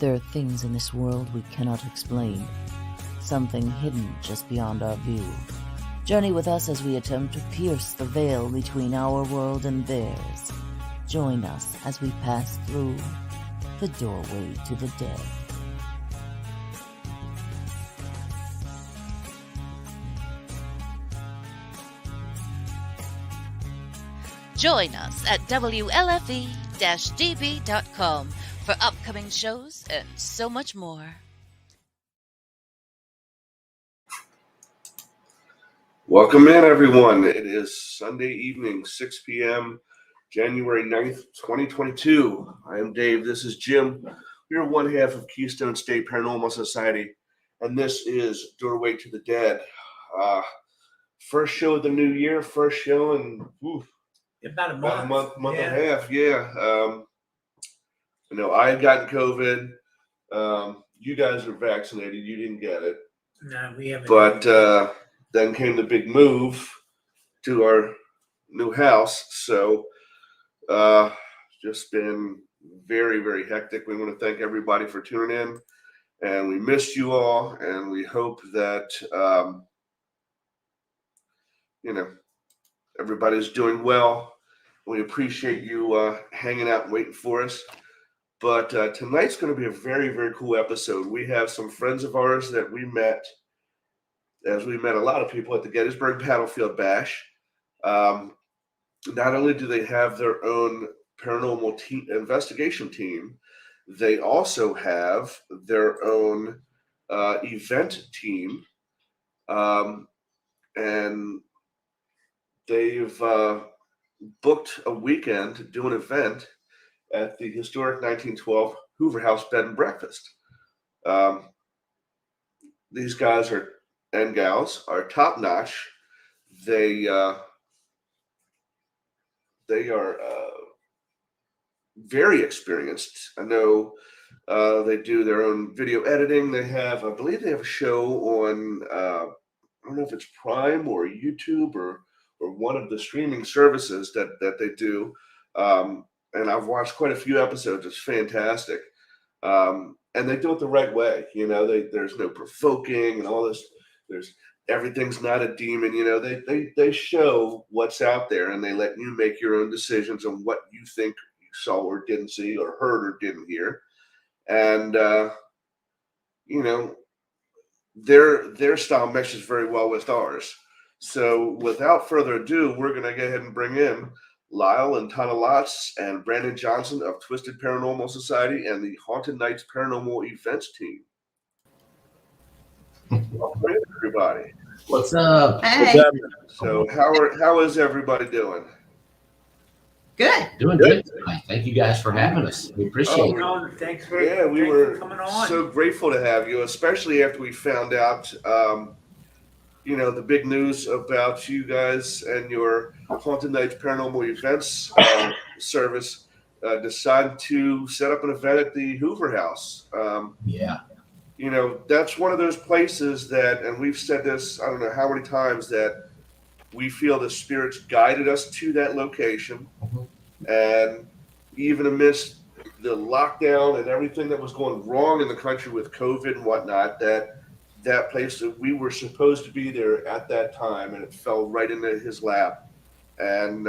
There are things in this world we cannot explain, something hidden just beyond our view. Journey with us as we attempt to pierce the veil between our world and theirs. Join us as we pass through the doorway to the dead. Join us at WLFE-DB.com for upcoming shows and so much more. Welcome in, everyone. It is Sunday evening, 6 p.m., January 9th, 2022. I am Dave. This is Jim. We are one half of Keystone State Paranormal Society, and this is Doorway to the Dead. First show of the new year, first show in about a month and a half. Yeah. I had gotten COVID. You guys are vaccinated. You didn't get it. No, we haven't. But then came the big move to our new house. So just been very, very hectic. We want to thank everybody for tuning in. And we missed you all. And we hope that, everybody's doing well. We appreciate you hanging out and waiting for us. But tonight's going to be a very, very cool episode. We have some friends of ours that we met, as we met a lot of people at the Gettysburg Battlefield Bash. Not only do they have their own paranormal investigation team, they also have their own event team. And they've booked a weekend to do an event at the historic 1912 Hoover House Bed and Breakfast. These guys and gals are top notch. They are very experienced. I know they do their own video editing. I believe they have a show on, I don't know if it's Prime or YouTube or one of the streaming services that they do. And I've watched quite a few episodes. It's fantastic. And they do it the right way. There's no provoking and all this. Everything's not a demon. They show what's out there and they let you make your own decisions on what you think you saw or didn't see or heard or didn't hear. And, their style meshes very well with ours. So without further ado, we're going to go ahead and bring in Lyle and Tana Lotz and Brandon Johnson of Twisted Paranormal Society and the Haunted Nights Paranormal Events team. Welcome in, everybody. What's up? Hey. What's up? So how is everybody doing? Good. Doing good. Thank you guys for having us. We appreciate it. Thanks for coming on. So grateful to have you, especially after we found out the big news about you guys and your Haunted Nights Paranormal Events service decided to set up an event at the Hoover House. That's one of those places that, and we've said this, I don't know how many times, that we feel the spirits guided us to that location. Mm-hmm. And even amidst the lockdown and everything that was going wrong in the country with COVID and whatnot, that place that we were supposed to be there at that time, and it fell right into his lap. And,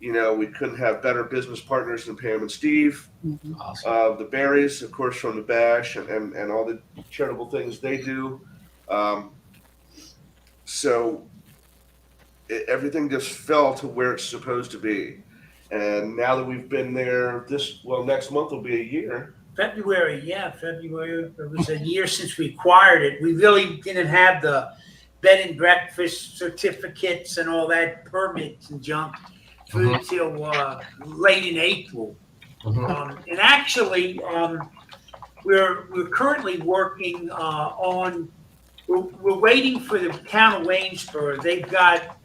we couldn't have better business partners than Pam and Steve. Mm-hmm. Awesome. The Berries, of course, from the Bash and all the charitable things they do. So everything just fell to where it's supposed to be. And now that we've been there next month will be a year. February. It was a year since we acquired it. We really didn't have the bed and breakfast certificates and all that permits and junk through till late in April. Mm-hmm. And actually, we're currently working on. We're waiting for the town of Waynesboro. They've got,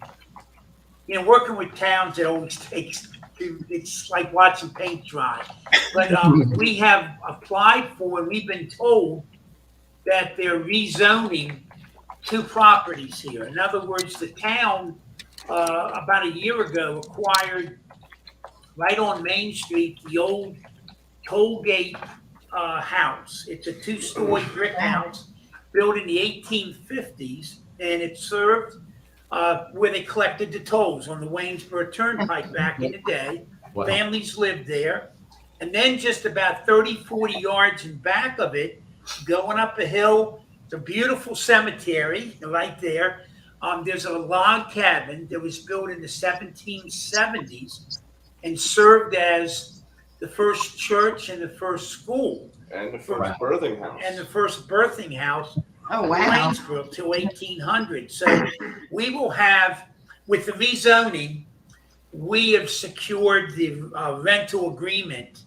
working with towns, it always takes. It's like watching paint dry. But we have applied for, and we've been told that they're rezoning 2 properties here. In other words, the town about a year ago acquired right on Main Street the old toll gate house. It's a 2-story brick house built in the 1850s, and it served where they collected the tolls on the Waynesboro Turnpike back in the day. Wow. Families lived there. And then just about 30, 40 yards in back of it, going up a hill, it's a beautiful cemetery right there. There's a log cabin that was built in the 1770s and served as the first church and the first school. And the first birthing house. And the first birthing house. Oh, wow. Waynesboro till 1800. So we will have, with the rezoning, we have secured the rental agreement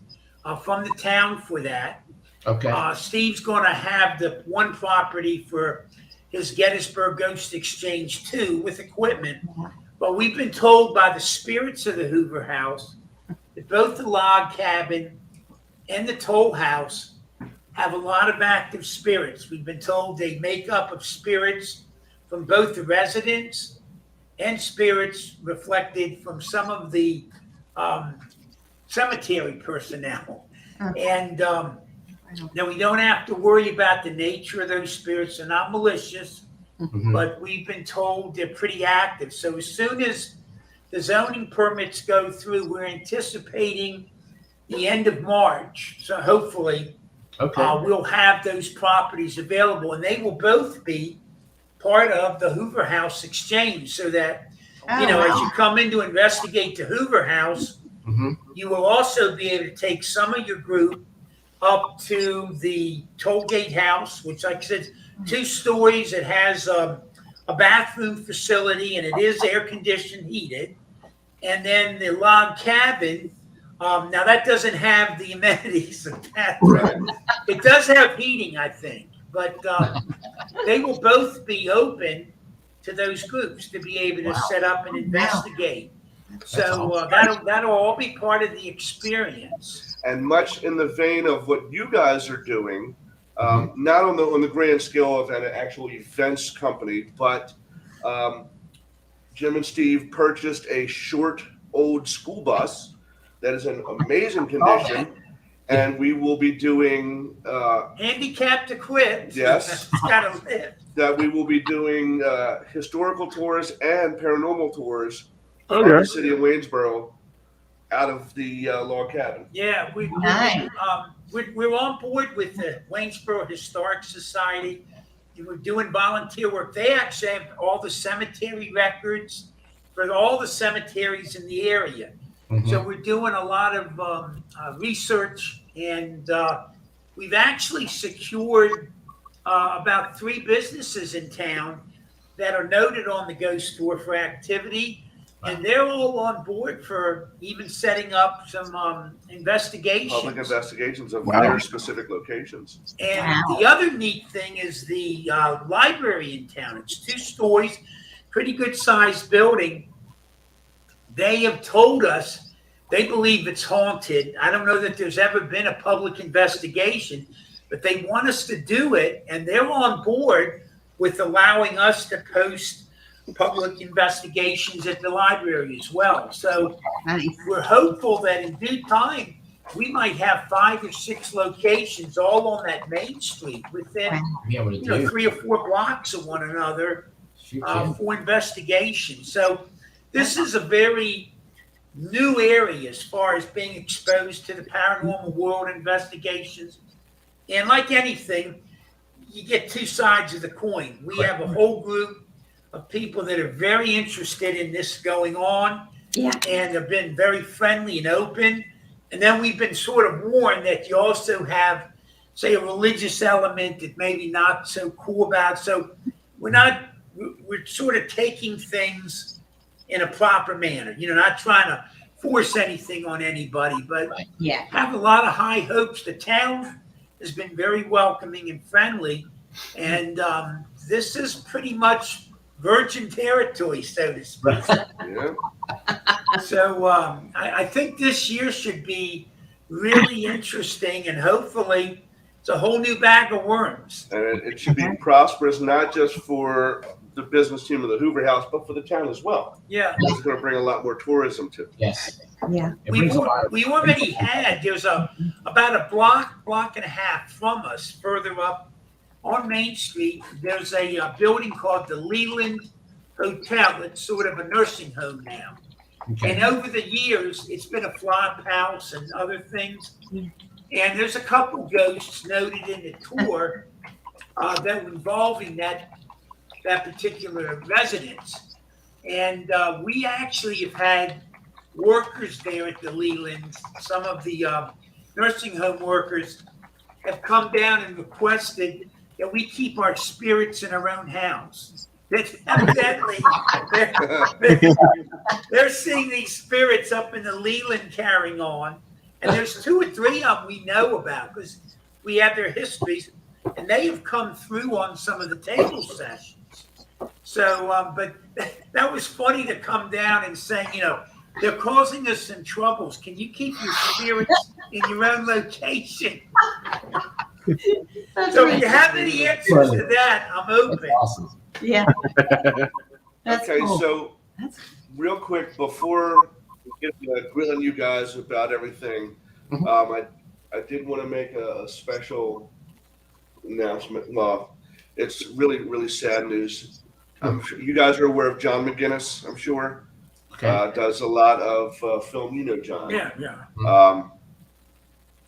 from the town for that. Okay. Steve's going to have the one property for his Gettysburg Ghost Exchange 2 with equipment. But we've been told by the spirits of the Hoover House that both the log cabin and the toll house have a lot of active spirits. We've been told they make up of spirits from both the residents and spirits reflected from some of the cemetery personnel. And then we don't have to worry about the nature of those spirits. They're not malicious, but we've been told they're pretty active. So as soon as the zoning permits go through, we're anticipating the end of March. So hopefully we'll have those properties available, and they will both be part of the Hoover House exchange, so that, as you come in to investigate the Hoover House, you will also be able to take some of your group up to the Tollgate House, which, like I said, 2 stories. It has a bathroom facility, and it is air conditioned, heated. And then the log cabin. Now that doesn't have the amenities of bathroom. It does have heating, I think, but they will both be open to those groups to be able to set up and investigate. So that'll all be part of the experience. And much in the vein of what you guys are doing, not on the grand scale of an actual events company, but Jim and Steve purchased a short old school bus that is in amazing condition, and we will be doing handicapped equipped. Yes, it's got a lift. That we will be doing historical tours and paranormal tours of the city of Waynesboro out of the log cabin. Yeah, we're on board with the Waynesboro Historic Society. We're doing volunteer work. They actually have all the cemetery records for all the cemeteries in the area. So we're doing a lot of research, and we've actually secured about 3 businesses in town that are noted on the ghost tour for activity, and they're all on board for even setting up some investigations. Public investigations of their specific locations. And the other neat thing is the library in town. It's 2 stories, pretty good sized building. They have told us they believe it's haunted. I don't know that there's ever been a public investigation, but they want us to do it, and they're on board with allowing us to post public investigations at the library as well. So we're hopeful that in due time, we might have 5 or 6 locations all on that main street within 3 or 4 blocks of one another for investigation. So this is a very new area as far as being exposed to the paranormal world investigations. And like anything, you get 2 sides of the coin. We have a whole group of people that are very interested in this going on and have been very friendly and open. And then we've been sort of warned that you also have, say, a religious element that maybe not so cool about. So we're sort of taking things in a proper manner, not trying to force anything on anybody, but have a lot of high hopes. The town has been very welcoming and friendly, and this is pretty much virgin territory, so to speak. So I think this year should be really interesting, and hopefully it's a whole new bag of worms. And it should be prosperous, not just for the business team of the Hoover House, but for the town as well. Yeah. It's going to bring a lot more tourism to. Yes. Yeah. It brings a lot of We already had, there's about a block and a half from us, further up on Main Street, there's a building called the Leland Hotel. It's sort of a nursing home now. Okay. And over the years, it's been a flop house and other things. And there's a couple ghosts noted in the tour that were involving that particular residence. And we actually have had workers there at the Leland. Some of the nursing home workers have come down and requested that we keep our spirits in our own house. That evidently they're seeing these spirits up in the Leland carrying on. And there's 2 or 3 of them we know about because we have their histories, and they have come through on some of the table sessions. So, but that was funny to come down and say, they're causing us some troubles. Can you keep your spirits in your own location? So if you have any answers to that, I'm open. That's awesome. Yeah. That's Okay, cool. so real quick before we get to grilling you guys about everything, I did want to make a special announcement. Well, it's really, really sad news. I'm sure you guys are aware of John McGinnis, I'm sure. Okay. Does a lot of film. You know John. Yeah.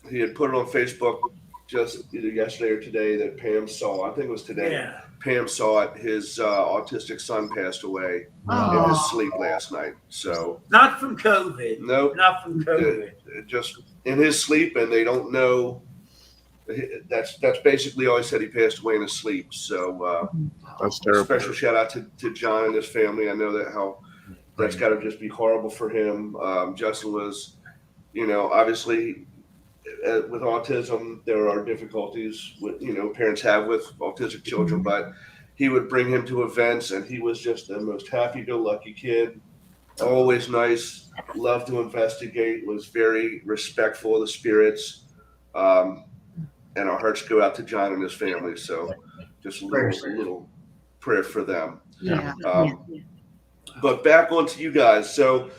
He had put it on Facebook just either yesterday or today that Pam saw. I think it was today. Yeah. Pam saw it. His autistic son passed away in Oh. his sleep last night. So Not from COVID. no, Not from COVID. just in his sleep, and they don't know. That's basically all he said. He passed away in his sleep. So That's terrible. special shout out to John and his family. I know that how that's got to just be horrible for him. Justin was, obviously with autism, there are difficulties with, parents have with autistic children, but he would bring him to events, and he was just the most happy-go-lucky kid, always nice, loved to investigate, was very respectful of the spirits. And our hearts go out to John and his family. So just a little prayer for them. Yeah. But back onto you guys. So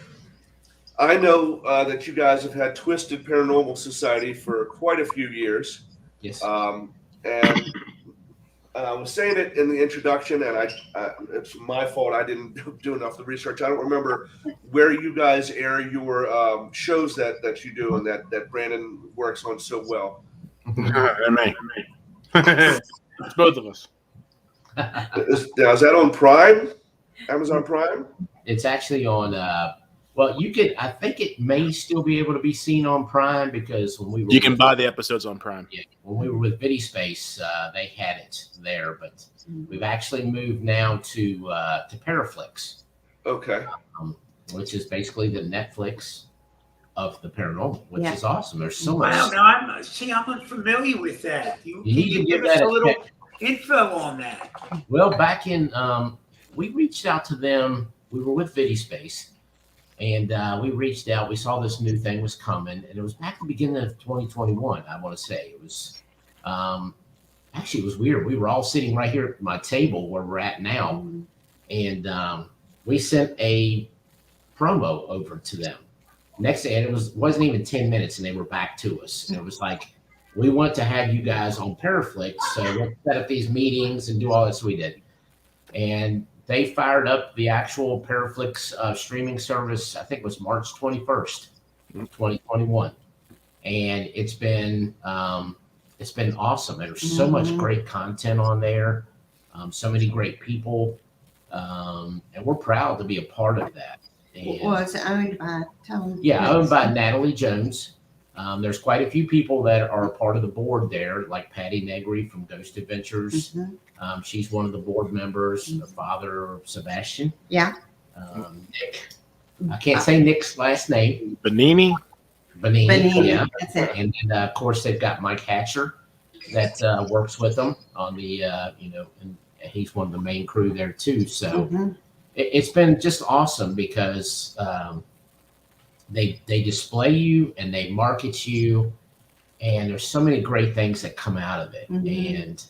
I know that you guys have had Twisted Paranormal Society for quite a few years. Yes. And I was saying it in the introduction, and it's my fault. I didn't do enough of the research. I don't remember where you guys air your shows that you do and that Brandon works on so well. And me. It's both of us. Is that on Prime? Amazon Prime? It's actually on. Well, I think it may still be able to be seen on Prime because when we were You can buy the episodes on Prime. Yeah, when we were with VidiSpace, they had it there, but we've actually moved now to Paraflix, Okay. which is basically the Netflix of the paranormal, which Yeah. is awesome. There's so much. Wow, now I'm unfamiliar with that. You need to Can give give us that a a little check. info on that? Well, back in we reached out to them. We were with VidiSpace, and we reached out. We saw this new thing was coming, and it was back at the beginning of 2021. I want to say it was. Actually, it was weird. We were all sitting right here at my table where we're at now, and we sent a promo over to them. Next day, and it wasn't even 10 minutes, and they were back to us. And it was like, we want to have you guys on Paraflix, so let's set up these meetings and do all that. So we did. And they fired up the actual Paraflix streaming service, I think it was March 21st, 2021. And it's been awesome. There's so much great content on there, so many great people, and we're proud to be a part of that. And, Well, it's owned by Tony. yeah, owned by Natalie Jones. There's quite a few people that are part of the board there, like Patty Negri from Ghost Adventures. She's one of the board members. Her father, Sebastian. Yeah. Nick. I can't say Nick's last name. Benini. Benini. Yeah. That's it. And then, of course, they've got Mike Hatcher that works with them on the, and he's one of the main crew there too. So it's been just awesome because they display you and they market you, and there's so many great things that come out of it. And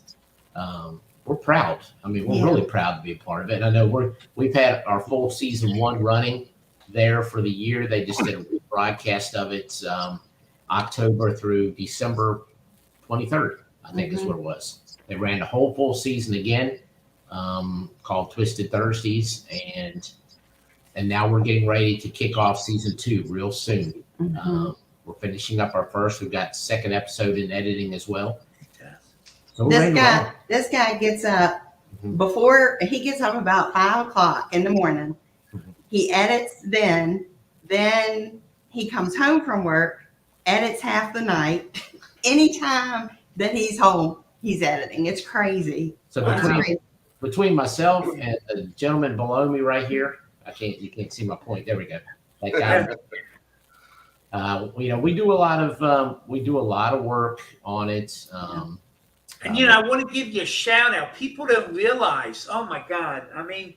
we're proud. I mean, we're really proud to be a part of it. And I know we've had our full season 1 running there for the year. They just did a broadcast of it October through December 23rd, I think is what it was. They ran the whole full season again, called Twisted Thursdays, and now we're getting ready to kick off season 2 real soon. We're finishing up our first. We've got second episode in editing as well. So this guy gets up before he gets up about 5 o'clock in the morning. He edits then he comes home from work, edits half the night. Anytime that he's home, he's editing. It's crazy. So between myself and the gentleman below me right here, you can't see my point. There we go. Like we do a lot of work on it. And I want to give you a shout out. People don't realize, oh my God, I mean,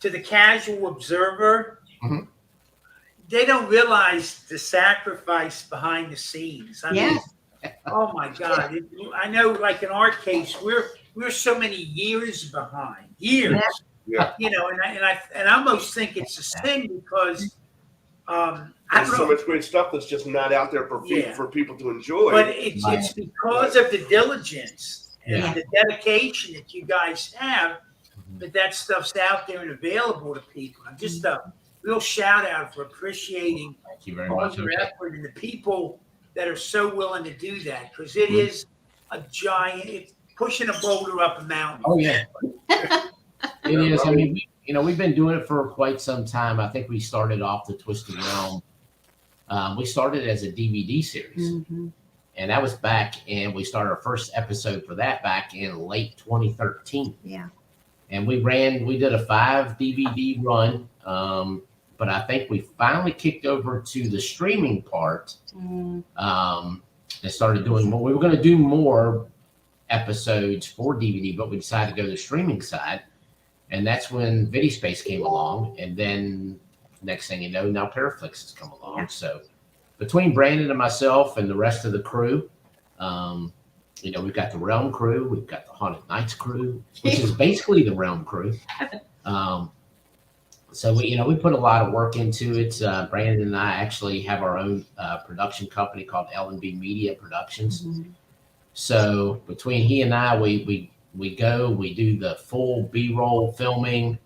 to the casual observer, they don't realize the sacrifice behind the scenes. I mean, oh my God. I know, like in our case, we're so many years behind. Years. Yeah. And I almost think it's a sin because there's so much great stuff that's just not out there for people to enjoy. But it's because of the diligence and the dedication that you guys have that stuff's out there and available to people. I'm just a real shout out for appreciating all your effort and the people that are so willing to do that, because it is a giant. It's pushing a boulder up a mountain. Oh yeah, it is. I mean, we've been doing it for quite some time. I think we started off the Twisted Realm. We started as a DVD series, and that was and we started our first episode for that back in late 2013. Yeah. And we did a 5 DVD run, but I think we finally kicked over to the streaming part, and started doing more. We were going to do more episodes for DVD, but we decided to go to the streaming side, and that's when VidiSpace came along, and then next thing you know, now Paraflix has come along. Yeah. So between Brandon and myself and the rest of the crew, we've got the Realm crew, we've got the Haunted Nights crew, which is basically the Realm crew. So we put a lot of work into it. Brandon and I actually have our own production company called L&B Media Productions. So between he and I, we do the full B-roll filming,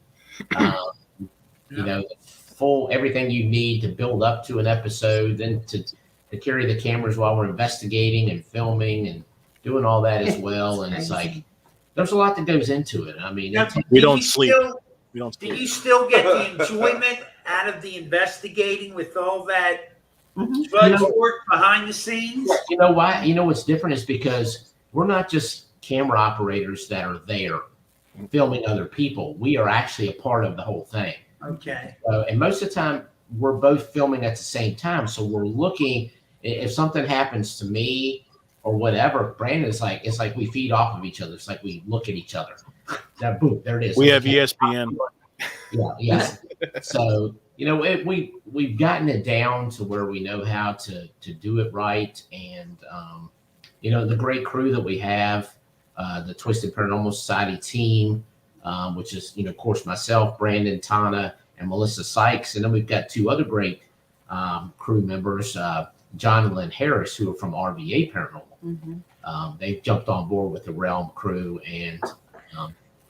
full everything you need to build up to an episode, then to carry the cameras while we're investigating and filming and doing all that as well. And it's like there's a lot that goes into it. I mean, we don't sleep. Do you still get the enjoyment out of the investigating with all that drudge work behind the scenes? You know why? You know what's different is because we're not just camera operators that are there filming other people. We are actually a part of the whole thing. Okay. And most of the time, we're both filming at the same time. So we're looking, if something happens to me or whatever, Brandon's like, it's like we feed off of each other. It's like we look at each other. That boom, there it is. We have ESPN. Yeah. So, we've gotten it down to where we know how to do it right. And, the great crew that we have, the Twisted Paranormal Society team, which is, of course, myself, Brandon, Tana, and Melissa Sykes. And then we've got 2 other great crew members, John and Lynn Harris, who are from RVA Paranormal. They've jumped on board with the Realm crew. And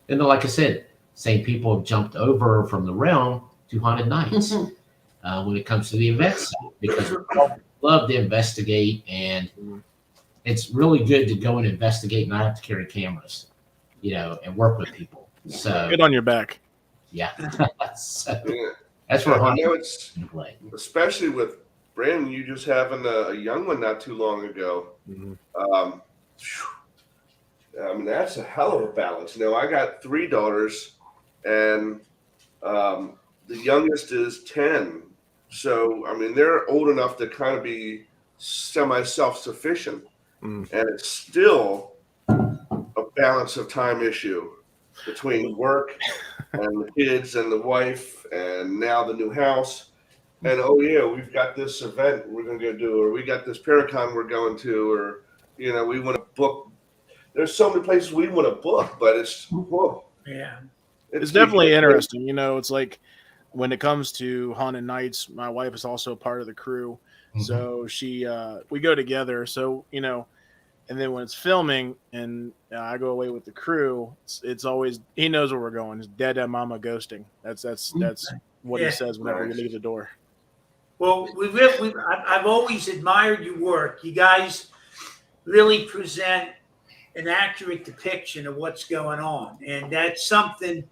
then, like I said, same people have jumped over from the Realm to Haunted Nights when it comes to the events side, because we love to investigate, and it's really good to go and investigate and not have to carry cameras, and work with people. So get on your back. Yeah. So, that's where I know it's especially with Brandon, you just having a young one not too long ago. That's a hell of a balance. I got 3 daughters, and the youngest is 10. So, they're old enough to kind of be semi-self-sufficient. And it's still a balance of time issue between work and the kids and the wife and now the new house. And, we've got this event we're going to go do, or we got this Paracon we're going to, or, we want to book there's so many places we want to book, but it's whoa. Yeah. It's definitely interesting. You know, it's like when it comes to haunted nights, my wife is also part of the crew. So we go together. So, you know, and then when it's filming and I go away with the crew, it's always, he knows where we're going. It's dead mama ghosting. That's what he says whenever we leave the door. Well, I've always admired your work. You guys really present an accurate depiction of what's going on, and that's something,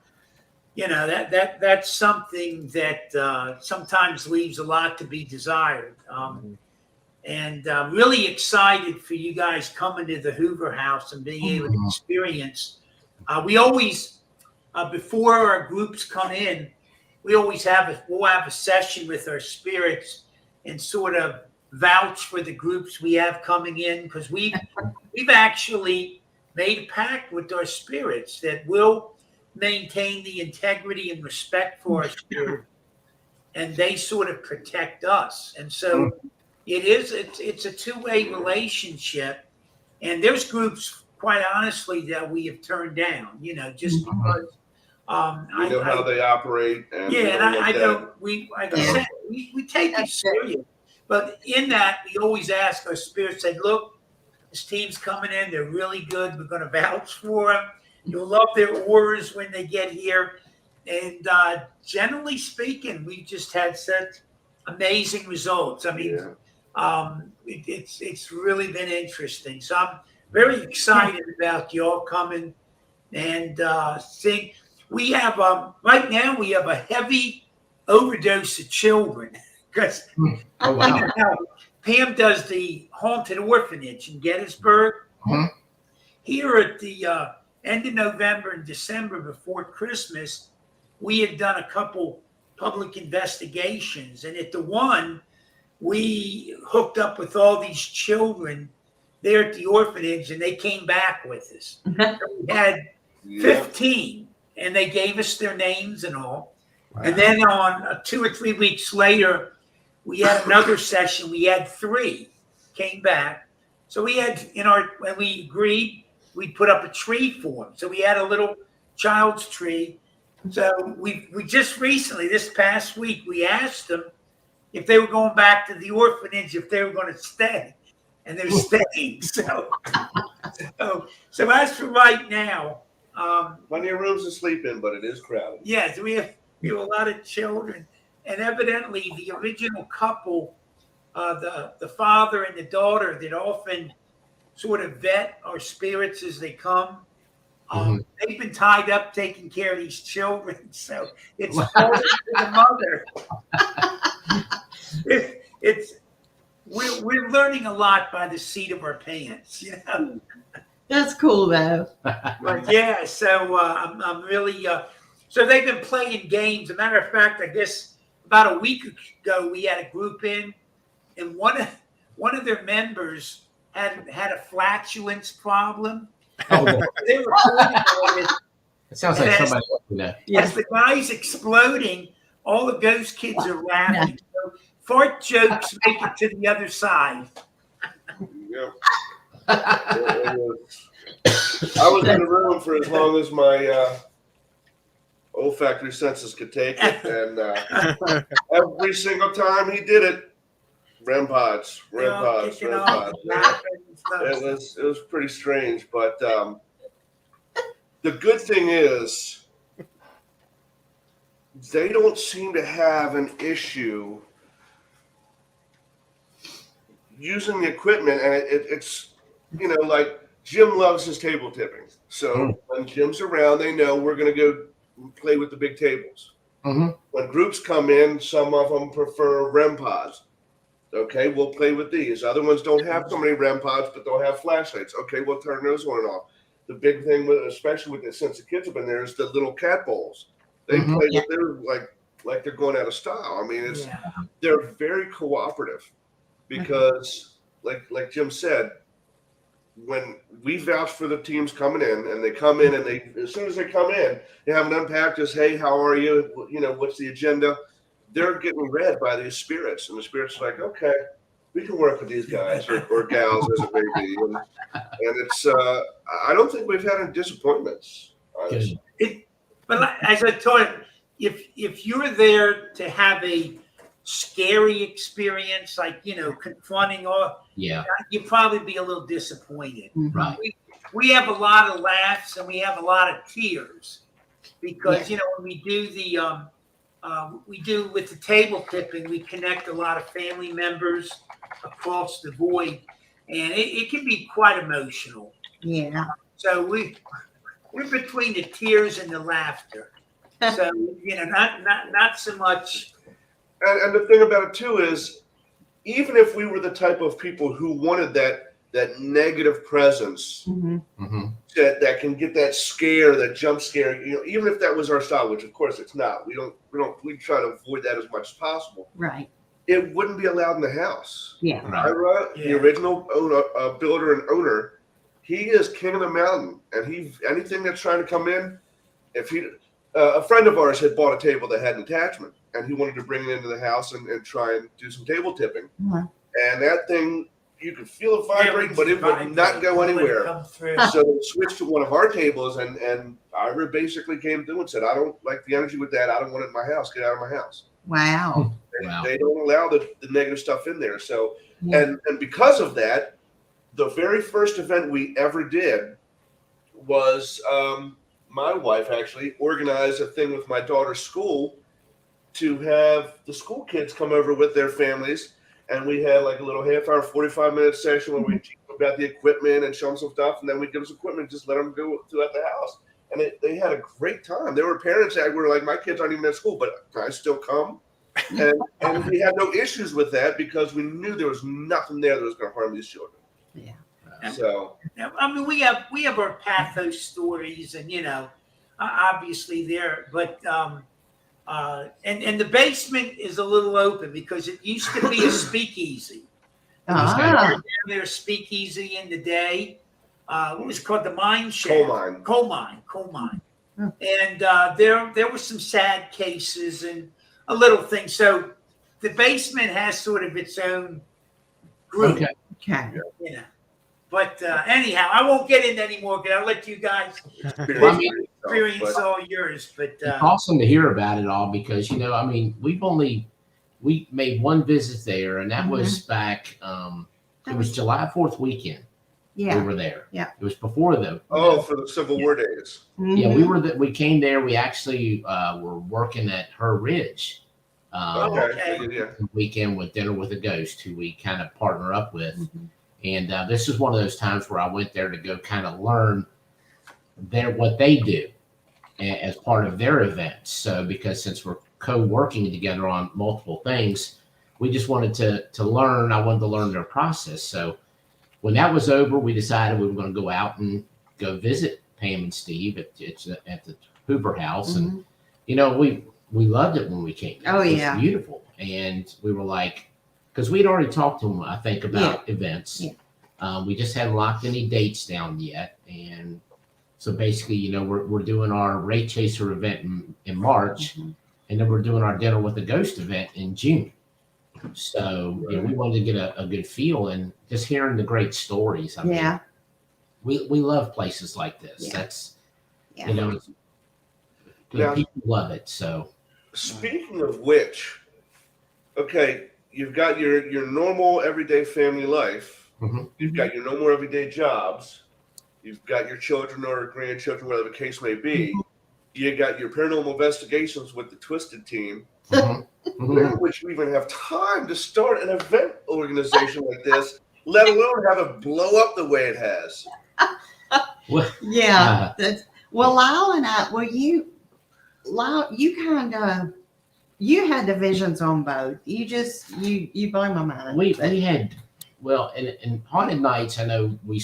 you know, that's something that sometimes leaves a lot to be desired. And really excited for you guys coming to the Hoover House and being able to experience. We always, before our groups come in, we'll have a session with our spirits and sort of vouch for the groups we have coming in, because we've actually made a pact with our spirits that will maintain the integrity and respect for our spirit, and they sort of protect us. And so it's a two-way relationship, and there's groups, quite honestly, that we have turned down, you know, just because we know how they operate. And I don't, like I said, we take it serious, but in that, we always ask our spirits, say, look, this team's coming in, they're really good, we're going to vouch for them, you'll love their auras when they get here. And generally speaking, we just had such amazing results. I mean, it's really been interesting. So I'm very excited about y'all coming and seeing. We have right now we have a heavy overdose of children because Pam does the haunted orphanage in Gettysburg. Here at the end of November and December before Christmas, we had done a couple public investigations, and at the one, we hooked up with all these children there at the orphanage, and they came back with us. We had 15. And they gave us their names and all. Wow. And then on 2 or 3 weeks later, we had another session. We had 3 came back. So we had when we agreed, we put up a tree for them. So we had a little child's tree. So we just recently, this past week, we asked them if they were going back to the orphanage, if they were going to stay. And they're staying. So as for right now, plenty of rooms to sleep in, but it is crowded. Yes, we have a lot of children, and evidently the original couple, the father and the daughter, that often sort of vet our spirits as they come. They've been tied up taking care of these children, so it's all to the mother. We're learning a lot by the seat of our pants, you know. That's cool, though. But yeah, so I'm really. So they've been playing games. As a matter of fact, I guess about a week ago we had a group in, and one of their members had a flatulence problem. Oh, they were it. It sounds like somebody else in that. As the guy's exploding, all the ghost kids are laughing. So fart jokes make it to the other side. Yep. I was in the room for as long as my olfactory senses could take it, and every single time he did it, REM pods. It was pretty strange, but the good thing is they don't seem to have an issue using the equipment, and it's. You know, like Jim loves his table tipping. So when Jim's around, they know we're going to go play with the big tables. When groups come in, some of them prefer REM pods. Okay, we'll play with these. Other ones don't have so many REM pods, but they'll have flashlights. Okay, we'll turn those on and off. The big thing, especially with since the kids have been there, is the little cat bowls. They play with their like they're going out of style. I mean, they're very cooperative because, like Jim said, when we vouch for the teams coming in, and they come in, and as soon as they come in, they haven't unpacked us. Hey, how are you? You know, what's the agenda? They're getting read by these spirits, and the spirits are like, okay, we can work with these guys or gals as it may be, and it's I don't think we've had any disappointments. Honestly. But as I told him, if you're there to have a scary experience, like confronting, or you'd probably be a little disappointed. Right. We have a lot of laughs and we have a lot of tears because when we do we do with the table tipping, we connect a lot of family members across the void, and it can be quite emotional. Yeah. So we're between the tears and the laughter. So not so much. And the thing about it too is, even if we were the type of people who wanted that negative presence that can get that scare, that jump scare, even if that was our style, which of course it's not. We try to avoid that as much as possible. Right. It wouldn't be allowed in the house. Yeah. Ira, the original builder and owner, he is king of the mountain, and anything that's trying to come in, if he a friend of ours had bought a table that had an attachment, and he wanted to bring it into the house and try and do some table tipping. And that thing, you could feel it vibrating, but it would not go anywhere. So they switched to one of our tables, and Ira basically came through and said, I don't like the energy with that. I don't want it in my house. Get out of my house. Wow. They don't allow the negative stuff in there. So, and because of that, the very first event we ever did was my wife actually organized a thing with my daughter's school to have the school kids come over with their families. And we had like a little half-hour, 45-minute session where we teach them about the equipment and show them some stuff. And then we give them some equipment and just let them go throughout the house. And they had a great time. There were parents that were like, my kids aren't even at school, but can I still come? And we had no issues with that because we knew there was nothing there that was going to harm these children. Yeah. So I mean, we have our pathos stories, and obviously there, but and the basement is a little open because it used to be a speakeasy. Down there, speakeasy in the day. What was it called? The mine shaft. Coal mine. And there were some sad cases and a little thing. So the basement has sort of its own group. Okay. But anyhow, I won't get into any more because I'll let you guys experience all yours. But it's awesome to hear about it all because we made one visit there, and that was back. It was July 4th weekend. Yeah, we were there. Yeah, it was before for the Civil War days. Yeah, we came there. We actually were working at Her Ridge. Weekend with Dinner with a Ghost, who we kind of partner up with. And this is one of those times where I went there to go kind of learn what they do as part of their events. So because since we're co-working together on multiple things, we just wanted to learn. I wanted to learn their process. So when that was over, we decided we were going to go out and go visit Pam and Steve at the Hoover House. And, we loved it when we came. Oh, it was beautiful. And we were like, because we'd already talked to them, I think, about events. Yeah. We just hadn't locked any dates down yet. And so basically, we're doing our Ray Chaser event in March, and then we're doing our Dinner with a Ghost event in June. So we wanted to get a good feel, and just hearing the great stories. I mean, we love places like this. Yeah. That's, people love it. So speaking of which, okay, you've got your normal everyday family life. You've got your normal everyday jobs. You've got your children or grandchildren, whatever the case may be. You got your paranormal investigations with the Twisted team. Where would you even have time to start an event organization like this, let alone have it blow up the way it has? Lyle and I, you had the visions on both. You blow my mind. We had, in Haunted Nights, I know we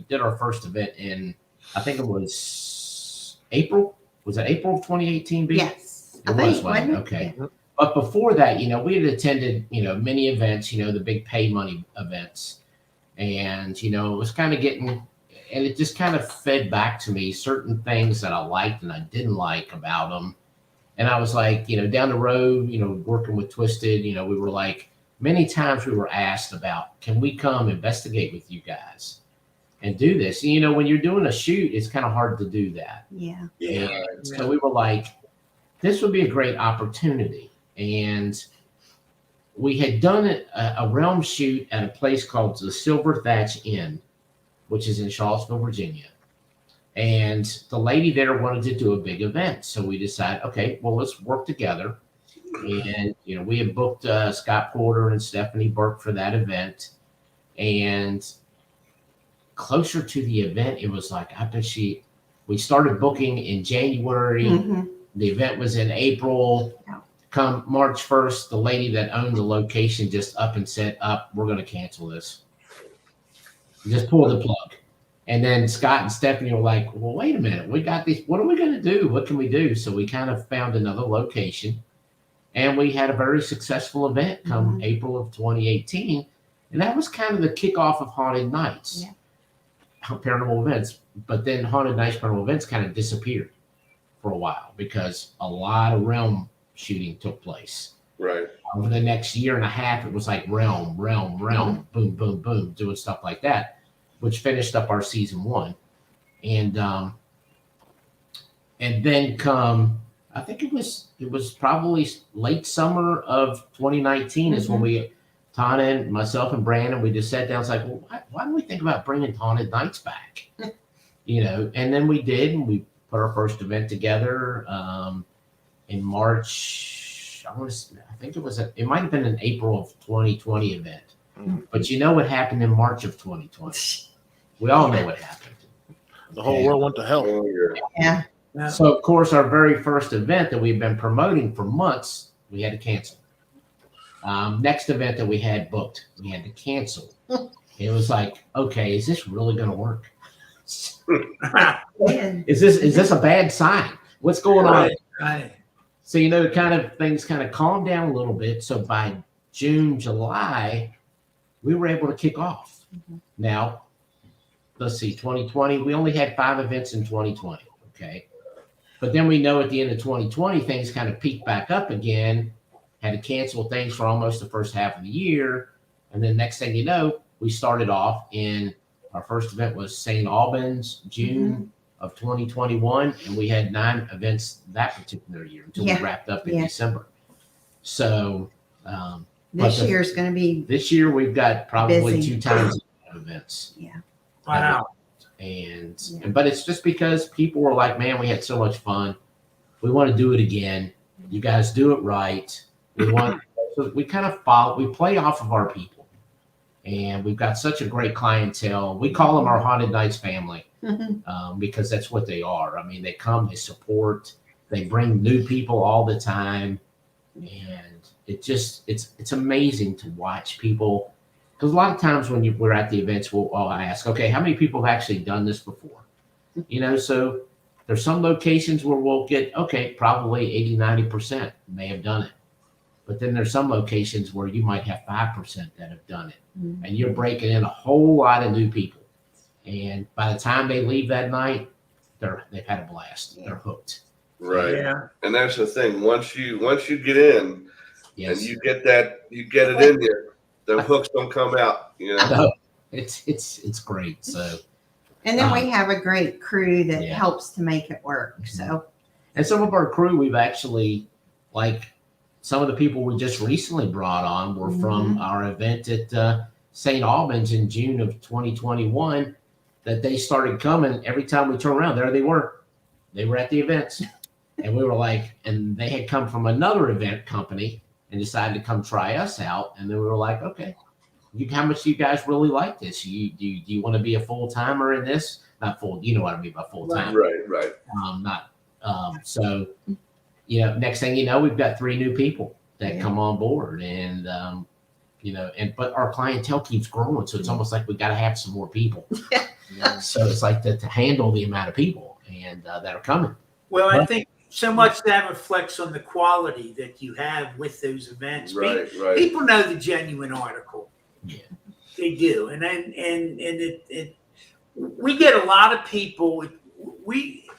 did our first event in, I think it was April. Was it April of 2018? Yes. It was. Okay. Yeah. But before that, we had attended, many events, the big pay money events. And, it was kind of getting, and it just kind of fed back to me certain things that I liked and I didn't like about them. And I was like, down the road, working with Twisted, we were like, many times we were asked about, can we come investigate with you guys and do this? And, you know, when you're doing a shoot, it's kind of hard to do that. Yeah. And so we were like, this would be a great opportunity. And we had done a realm shoot at a place called the Silver Thatch Inn, which is in Charlottesville, Virginia. And the lady there wanted to do a big event. So we decided, okay, well, let's work together. And, you know, we had booked Scott Porter and Stephanie Burke for that event. And closer to the event, it was like, we started booking in January. Mm-hmm. The event was in April. Yeah. Come March 1st, the lady that owned the location just up and said, we're going to cancel this. Just pull the plug. And then Scott and Stephanie were like, well, wait a minute. We got these. What are we going to do? What can we do? So we kind of found another location. And we had a very successful event come April of 2018. And that was kind of the kickoff of Haunted Nights. Yeah. Paranormal events. But then Haunted Nights Paranormal events kind of disappeared for a while because a lot of realm shooting took place. Right. Over the next year and a half, it was like realm, boom, boom, boom, doing stuff like that, which finished up our season 1. And then come, I think it was probably late summer of 2019 is when Tana and myself and Brandon, we just sat down. It's like, well, why don't we think about bringing Haunted Nights back? You know, and then we did, and we put our first event together in March. I think it might have been an April of 2020 event. But you know what happened in March of 2020? We all know what happened. The whole world went to hell. Oh, Yeah. So, of course, our very first event that we've been promoting for months, we had to cancel. Next event that we had booked, we had to cancel. It was like, okay, is this really going to work? Is this a bad sign? What's going on? Right. So, you know, things kind of calmed down a little bit. So by June, July, we were able to kick off. Now, let's see, 2020, we only had 5 events in 2020. Okay. But then we know at the end of 2020, things kind of peaked back up again, had to cancel things for almost the first half of the year. And then next thing you know, we started off in our first event was St. Albans, June of 2021. And we had 9 events that particular year until we wrapped up in December. So this year's going to be this year we've got probably busy. 2 times events. Yeah. Wow. But it's just because people were like, man, we had so much fun. We want to do it again. You guys do it right. So we kind of we play off of our people. And we've got such a great clientele. We call them our Haunted Nights family because that's what they are. I mean, they come, they support, they bring new people all the time. And it's amazing to watch people. Because a lot of times when we're at the events, I'll ask, okay, how many people have actually done this before? You know, so there's some locations where we'll get, okay, probably 80, 90% may have done it. But then there's some locations where you might have 5% that have done it. And you're breaking in a whole lot of new people. And by the time they leave that night, they've had a blast. They're hooked. Right. Yeah. And that's the thing. Once you get in and you get it in there, the hooks don't come out. You know? It's great. So And then we have a great crew that helps to make it work. So, and some of our crew, we've actually, like some of the people we just recently brought on were from our event at St. Albans in June of 2021, that they started coming every time we turn around. There they were. They were at the events. And we were like, and they had come from another event company and decided to come try us out. And then we were like, okay, how much do you guys really like this? Do you want to be a full timer in this? Not full, you know what I mean by full time. Right. So, you know, next thing you know, we've got 3 new people that come on board, and you know, but our clientele keeps growing, so it's almost like we got to have some more people. So it's like to handle the amount of people and that are coming. Well, I think so much that reflects on the quality that you have with those events. Right. People know the genuine article. Yeah. They do, and we get a lot of people.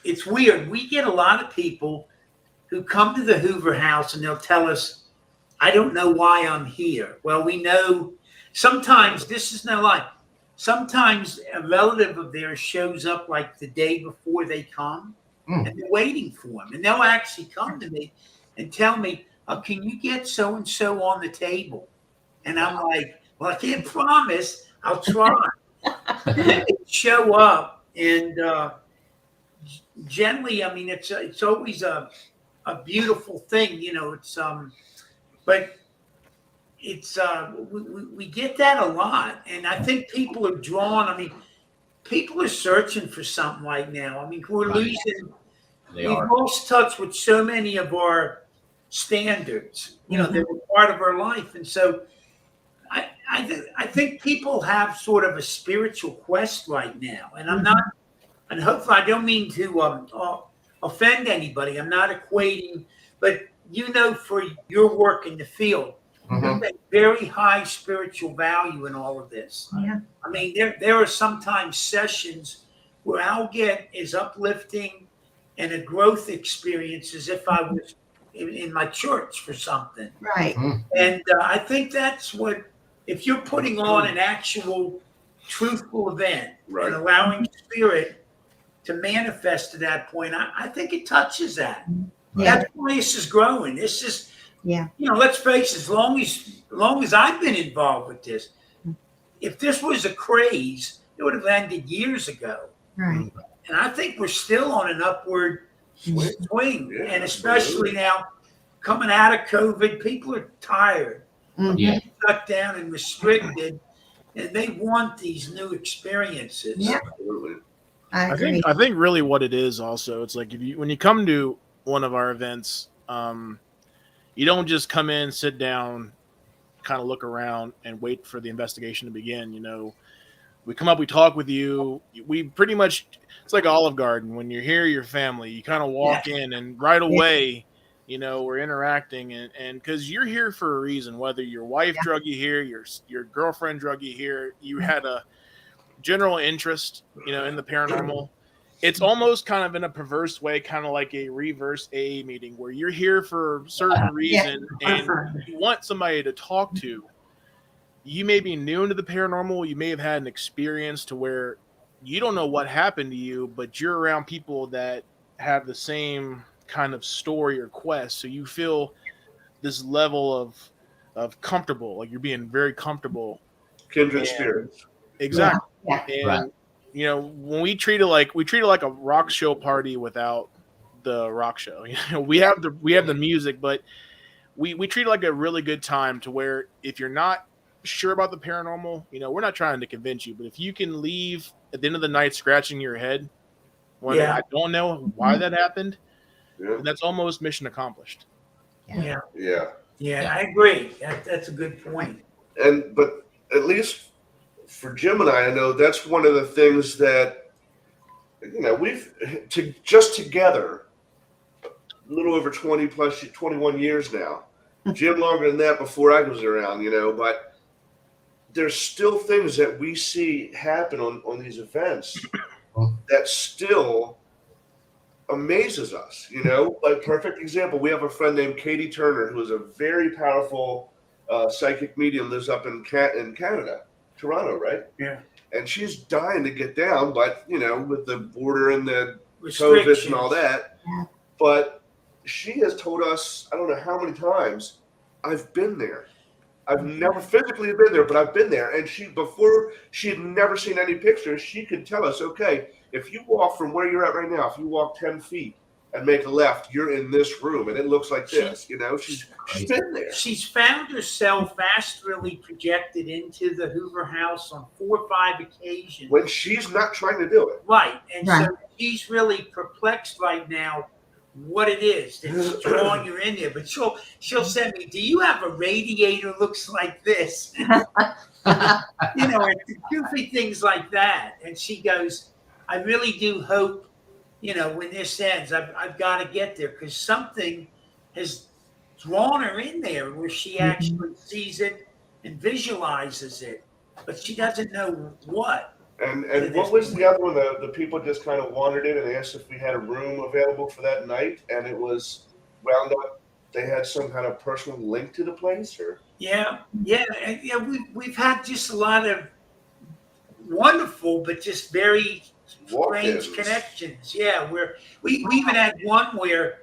It's weird. We get a lot of people who come to the Hoover House and they'll tell us, I don't know why I'm here. Well, we know sometimes, this is no lie, sometimes a relative of theirs shows up like the day before they come, and they're waiting for them. And they'll actually come to me and tell me, oh, can you get so-and-so on the table? And I'm like, well, I can't promise. I'll try. And then they show up, and generally, I mean, it's always a beautiful thing, you know. But it's we get that a lot, and I think people are drawn. I mean, people are searching for something right now. I mean, we're Right. losing. They We've are. lost touch with so many of our standards. You know, they were part of our life, and so I think people have sort of a spiritual quest right now, and I'm not. And hopefully, I don't mean to offend anybody. I'm not equating, but you know, for your work in the field, there's a very high spiritual value in all of this. Yeah. I mean, there are sometimes sessions where I'll get as uplifting and a growth experience as if I was in my church for something. Right. And I think that's what, if you're putting on an actual truthful event Right. and allowing spirit to manifest to that point, I think it touches that. Yeah. That place is growing. This is, Yeah. you know, let's face it, as long as I've been involved with this, if this was a craze, it would have ended years ago. Right. And I think we're still on an upward swing. Yeah, And especially now, coming out of COVID, people are tired, Yeah. shut down and restricted, and they want these new experiences. Yeah. Absolutely. I agree. I think really what it is also, it's like when you come to one of our events, you don't just come in, sit down, kind of look around and wait for the investigation to begin. You know, we come up, we talk with you. We pretty much, it's like Olive Garden. When you're here, you're family. You kind of walk in and right away, you know, we're interacting and because you're here for a reason, whether your wife drug you here, your girlfriend drug you here, you had a general interest, you know, in the paranormal. It's almost kind of in a perverse way, kind of like a reverse AA meeting where you're here for a certain reason and you want somebody to talk to. You may be new into the paranormal. You may have had an experience to where you don't know what happened to you, but you're around people that have the same kind of story or quest. So you feel this level of comfortable, like you're being very comfortable. Kindred spirits. Exactly. Yeah. And Right. you know, when we treat it like a rock show party without the rock show. You know, we have the music, but we treat it like a really good time to where if you're not sure about the paranormal, you know, we're not trying to convince you, but if you can leave at the end of the night scratching your head, when I don't know why that happened, Yeah. that's almost mission accomplished. Yeah. Yeah. Yeah, I agree. That's a good point. But at least for Jim and I know that's one of the things that, you know, just together a little over 21 years now. Jim longer than that before I was around, you know, but there's still things that we see happen on these events that still amazes us, you know. Like, perfect example, we have a friend named Katie Turner who is a very powerful psychic medium, lives up in Canada, Toronto, right? Yeah. And she's dying to get down, but you know, with the border and the Restrictions. COVID and all that. Yeah. But she has told us, I don't know how many times, I've been there. I've never physically been there, but I've been there. And before she had never seen any pictures, she could tell us, okay, if you walk from where you're at right now, if you walk 10 feet and make a left, you're in this room and it looks like this. You know, she's been there. She's found herself astrally projected into the Hoover House on 4 or 5 occasions. When she's not trying to do it. Right. And Right. so she's really perplexed right now what it is that's drawing you in there. But she'll send me, do you have a radiator looks like this? You know, and goofy things like that. And she goes, I really do hope, you know, when this ends, I've got to get there because something has drawn her in there where she actually sees it and visualizes it, but she doesn't know what. And what was the other one? The people just kind of wandered in and asked if we had a room available for that night, and it was wound up they had some kind of personal link to the place, or Yeah. We've had just a lot of wonderful, but just very strange walk-ins. connections. Yeah, we even had one where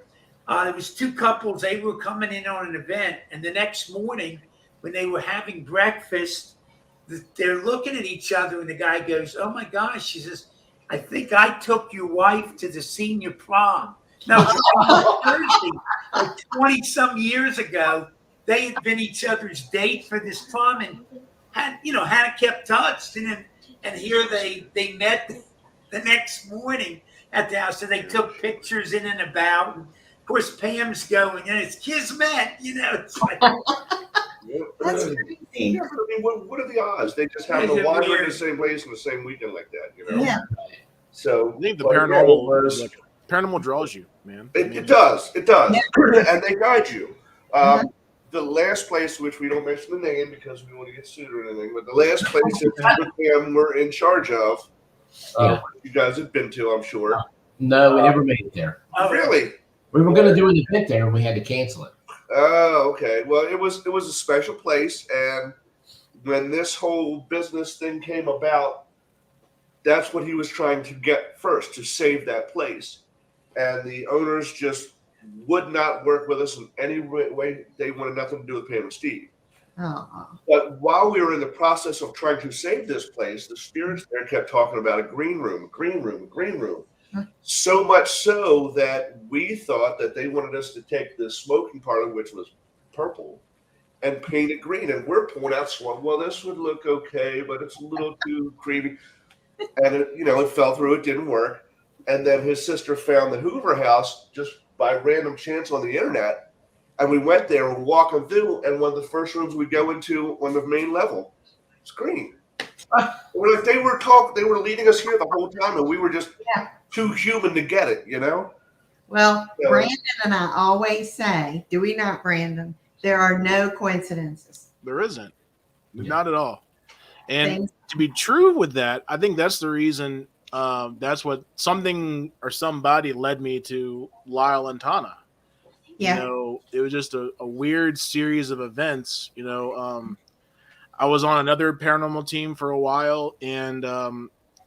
there was two couples. They were coming in on an event, and the next morning when they were having breakfast, they're looking at each other, and the guy goes, "Oh my gosh," she says, "I think I took your wife to the senior prom." No, it was Thursday, like 20 some years ago. They had been each other's date for this prom, and hadn't kept touch, and here they met the next morning at the house. So they took pictures in and about. And of course, Pam's going, and it's kismet. It's like, That's crazy. I mean, what are the odds? They just happen to wander in the same place in the same weekend like that, Yeah. So I think the but paranormal was, paranormal draws you, man. it does, and they guide you. Uh-huh. The last place, which we don't mention the name because we want to get sued or anything, but the last place that you and Pam were in charge of, you guys have been to, I'm sure. No, we never made it there. Oh, really? We were going to do an event there, and we had to cancel it. Oh, okay. Well, it was a special place, and when this whole business thing came about, that's what he was trying to get first, to save that place. And the owners just would not work with us in any way. They wanted nothing to do with Pam and Steve. Oh. But while we were in the process of trying to save this place, the spirits there kept talking about a green room. So much so that we thought that they wanted us to take the smoking parlor, which was purple, and paint it green. And we're pulling out swung. Well, this would look okay, but it's a little too creepy. And it fell through. It didn't work. And then his sister found the Hoover house just by random chance on the internet. And we went there and walking through, and one of the first rooms we go into on the main level, it's green. We're like, they were leading us here the whole time, and we were just too human to get it, Well, Brandon and I always say, do we not, Brandon? There are no coincidences. There isn't. Not at all. And to be true with that, I think that's the reason. That's what something or somebody led me to Lyle and Tana. Yeah. It was just a weird series of events. I was on another paranormal team for a while, and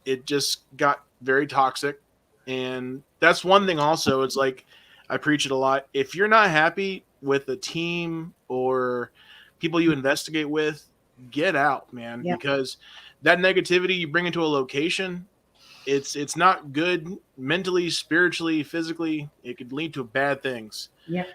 it just got very toxic. And that's one thing also. It's like, I preach it a lot. If you're not happy with a team or people you investigate with, get out, man, because that negativity you bring into a location, it's not good mentally, spiritually, physically. It could lead to bad things. Yeah.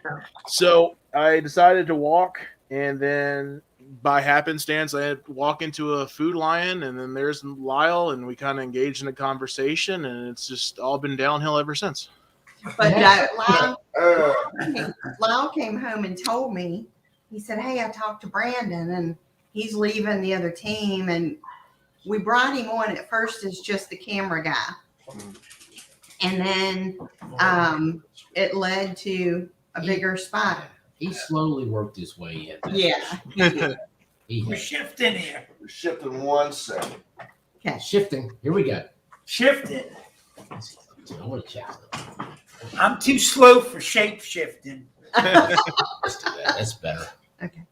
So I decided to walk, and then by happenstance, I had to walk into a Food Lion, and then there's Lyle, and we kind of engaged in a conversation, and it's just all been downhill ever since. But Lyle came home and told me, he said, "Hey, I talked to Brandon, and he's leaving the other team." And we brought him on at first as just the camera guy. And then it led to a bigger spot. He slowly worked his way in. Yeah. we're shifting here. We're shifting 1 second. Okay. Shifting. Here we go. Shifting. I want to check. I'm too slow for shape shifting. Let's do that. That's better. Okay.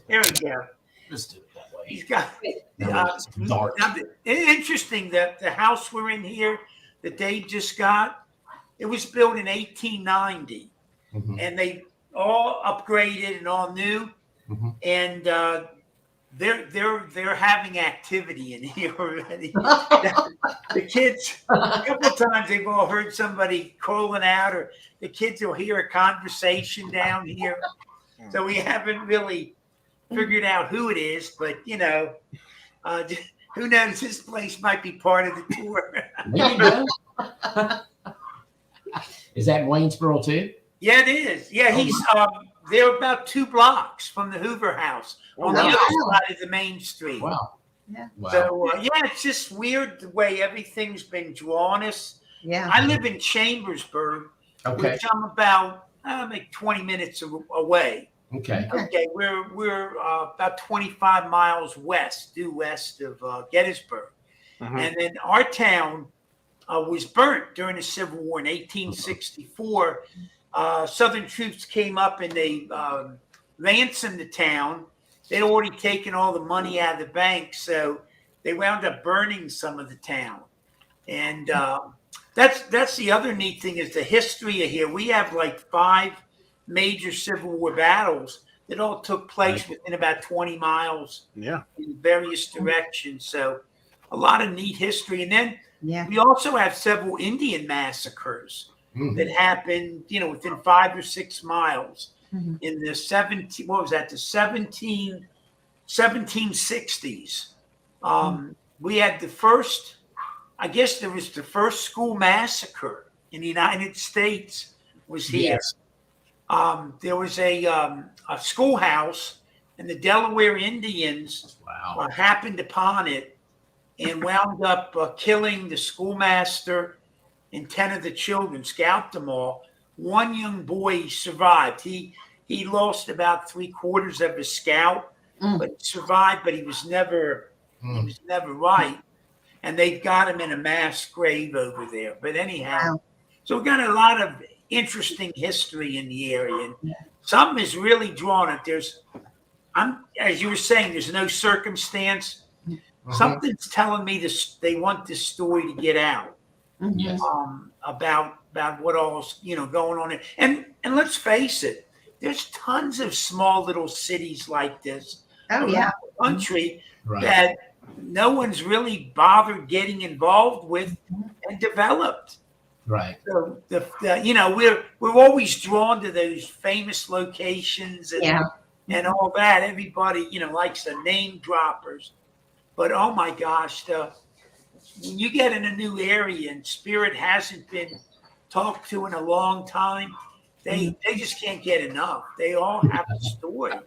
There we go. Let's do it that way. He's got It's dark. interesting that the house we're in here that they just got, it was built in 1890, and they all upgraded and all new, and they're having activity in here already. The kids, a couple of times they've all heard somebody calling out, or the kids will hear a conversation down here. So we haven't really figured out who it is, but who knows? This place might be part of the tour. There you go. Is that Waynesboro too? Yeah, it is. Yeah, he's they're about 2 blocks from the Hoover house on the other side of the main street. Wow. Yeah. Wow. So it's just weird the way everything's been drawn us. Yeah. I live in Chambersburg, which I'm about like 20 minutes away. Okay. Okay, we're about 25 miles due west of Gettysburg, and then our town was burnt during the Civil War in 1864, Southern troops came up and they ransomed the town. They'd already taken all the money out of the bank, so they wound up burning some of the town. And that's the other neat thing is the history of here. We have like 5 major Civil War battles that all took place within about 20 miles Yeah. in various directions. So a lot of neat history. And then Yeah. we also have several Indian massacres that happened, within 5 or 6 miles in the 1760s. We had the first, I guess there was the first school massacre in the United States was here. Yes. There was a schoolhouse, and the Delaware Indians happened upon it and wound up killing the schoolmaster and 10 of the children, scalped them all. One young boy survived. He lost about 3/4 of his scalp, but he survived. But he was never right. And they've got him in a mass grave over there. But anyhow, so we've got a lot of interesting history in the area, and something is really drawn it. As you were saying, there's no circumstance. Something's telling me this. They want this story to get out. Yes. About what all's going on there. And let's face it, there's tons of small little cities like this around the country that no one's really bothered getting involved with and developed. Right. So we're always drawn to those famous locations and all that. Everybody likes the name droppers, but oh my gosh, when you get in a new area and Spirit hasn't been talked to in a long time, they just can't get enough. They all have a story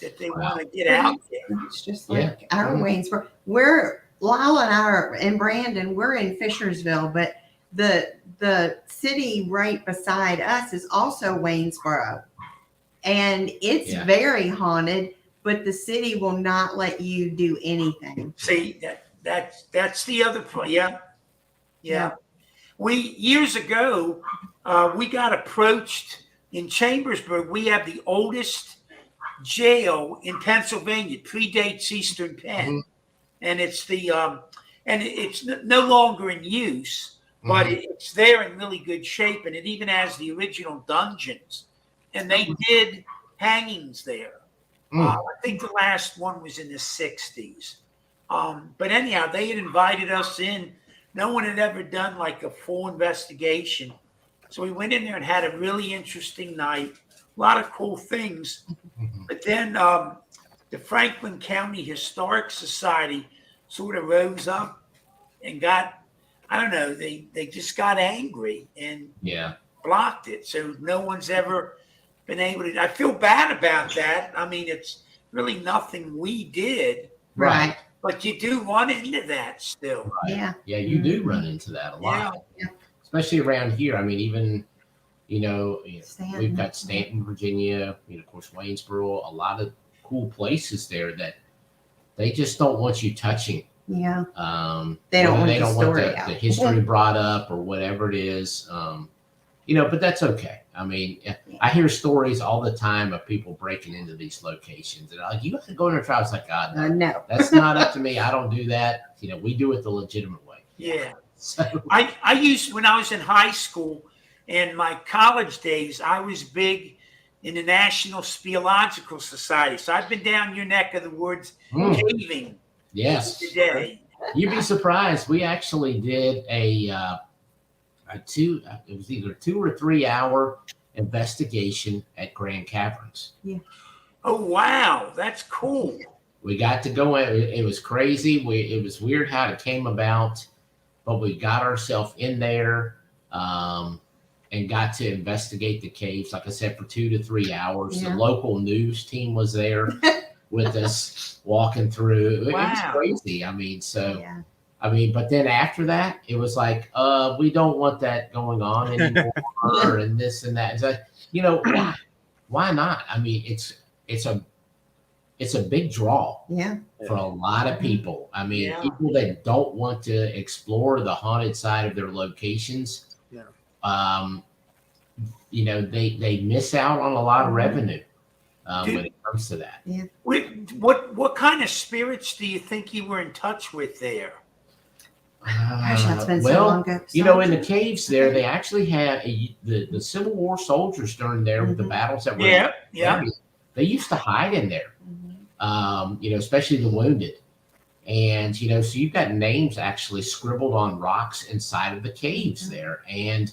that they want to get out there. It's just like our Waynesboro. Lyle and I are in Brandon. We're in Fishersville, but the city right beside us is also Waynesboro, and it's very haunted. But the city will not let you do anything. See, that's the other point. Yeah. We years ago we got approached in Chambersburg. We have the oldest jail in Pennsylvania. It predates Eastern Penn, and it's it's no longer in use, but it's there in really good shape, and it even has the original dungeons. And they did hangings there. I think the last one was in the 60s. But anyhow, they had invited us in. No one had ever done like a full investigation. So we went in there and had a really interesting night. A lot of cool things. But then the Franklin County Historic Society sort of rose up and got, I don't know, they just got angry and blocked it. So no one's ever been able to. I feel bad about that. I mean, it's really nothing we did. Right. But you do run into that still. Right. Yeah, you do run into that a lot. Yeah. Especially around here. I mean, even, we've got Stanton, Virginia, of course, Waynesboro, a lot of cool places there that they just don't want you touching. Yeah. They don't want the history brought up or whatever it is. But that's okay. I mean, I hear stories all the time of people breaking into these locations, and like, you have to go in there and try. It's like, God, no, that's not up to me. I don't do that. We do it the legitimate way. Yeah. So. I used, when I was in high school and my college days, I was big in the National Speleological Society. So I've been down your neck of the woods caving. Yes. Today. You'd be surprised. We actually did it was either 2 or 3 hour investigation at Grand Caverns. Yeah. Oh, wow. That's cool. We got to go in. It was crazy. It was weird how it came about, but we got ourselves in there and got to investigate the caves, like I said, for 2 to 3 hours. Yeah. The local news team was there with us walking through. Wow. It was crazy. I mean, but then after that, it was like, we don't want that going on anymore, and this and that. It's like, why not? I mean, it's a big draw for a lot of people. I mean, people that don't want to explore the haunted side of their locations. they miss out on a lot of revenue Dude. when it comes to that. What kind of spirits do you think you were in touch with there? Gosh, that's been so well, long ago. in the caves there, they actually had the Civil War soldiers during there with the battles that were Yeah. they used to hide in there, especially the wounded. And, so you've got names actually scribbled on rocks inside of the caves there. And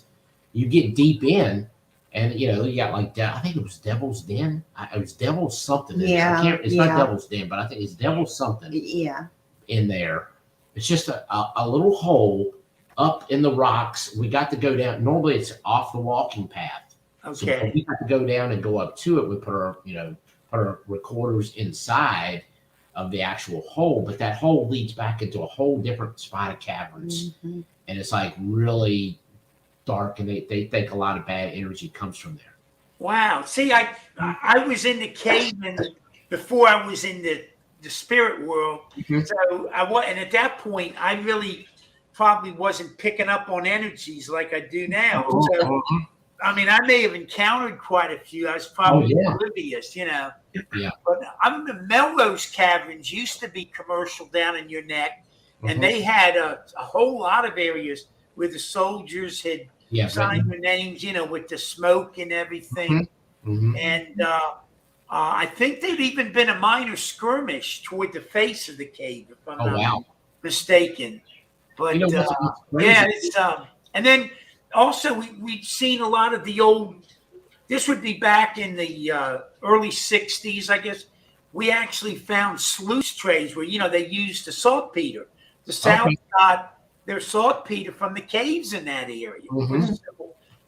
you get deep in, and, you got like, I think it was Devil's Den. It was Devil's something. It's not Devil's Den, but I think it's Devil's something in there. It's just a little hole up in the rocks. We got to go down. Normally it's off the walking path. Okay. So we got to go down and go up to it. We put our recorders inside of the actual hole, but that hole leads back into a whole different spot of caverns. And it's like really dark, and they think a lot of bad energy comes from there. Wow. See, I was in the cave before I was in the spirit world. So and at that point, I really probably wasn't picking up on energies like I do now. So, I mean, I may have encountered quite a few. I was probably oblivious, Yeah. But the Melrose Caverns used to be commercial down in your neck, and they had a whole lot of areas where the soldiers had signed their names, with the smoke and everything. And I think there'd even been a minor skirmish toward the face of the cave, if I'm not mistaken. But it's and then also we'd seen a lot of the old. This would be back in the early '60s, I guess. We actually found sluice trays where they used the saltpeter. The South got their saltpeter from the caves in that area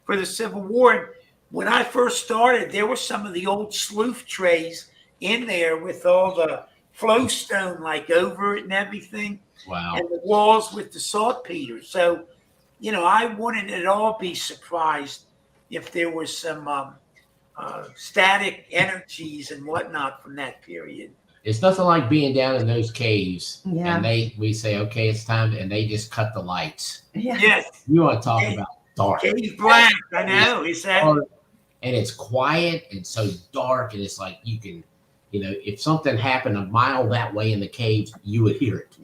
for the Civil War. And when I first started, there were some of the old sluice trays in there with all the flow stone like over it and everything. Wow. And the walls with the saltpeter. So, I wouldn't at all be surprised if there was some static energies and whatnot from that period. It's nothing like being down in those caves, and we say, okay, it's time, and they just cut the lights. Yes. You want to talk about dark. Cave black, I know. Is that? And it's quiet and so dark, and it's like you can, if something happened a mile that way in the caves, you would hear it.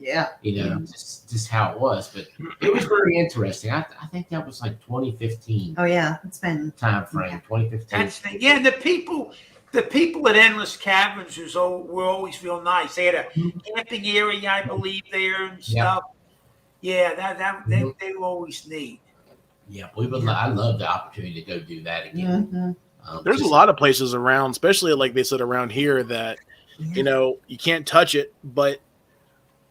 Just how it was. But it was very interesting. I think that was like 2015. Oh yeah, it's been time frame 2015. The people at Endless Caverns were always real nice. They had a camping area, I believe, there and stuff. Yeah, they were always neat. Yeah, I love the opportunity to go do that again. There's a lot of places around, especially like they said around here, that you can't touch it. But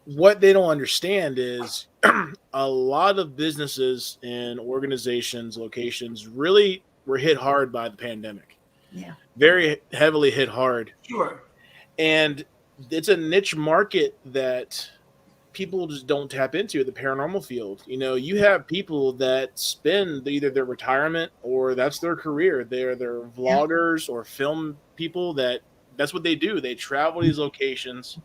what they don't understand is a lot of businesses and organizations, locations really were hit hard by the pandemic. Yeah, very heavily hit hard. Sure. And it's a niche market that people just don't tap into, the paranormal field. You have people that spend either their retirement or that's their career. They're vloggers or film people that's what they do. They travel these locations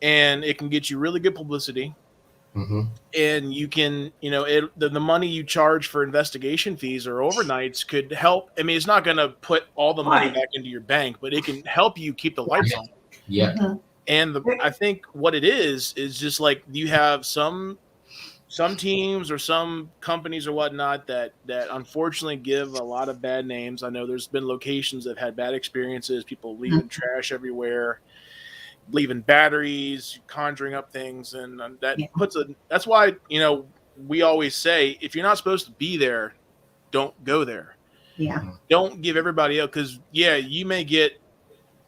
and it can get you really good publicity. And you can, the money you charge for investigation fees or overnights could help. I mean, it's not going to put all the money back into your bank, but it can help you keep the lights on. Yeah. And I think what it is just like you have some teams or some companies or whatnot that unfortunately give a lot of bad names. I know there's been locations that have had bad experiences, people leaving trash everywhere, leaving batteries, conjuring up things. And that's why, we always say, if you're not supposed to be there, don't go there. Yeah. Don't give everybody else, because you may get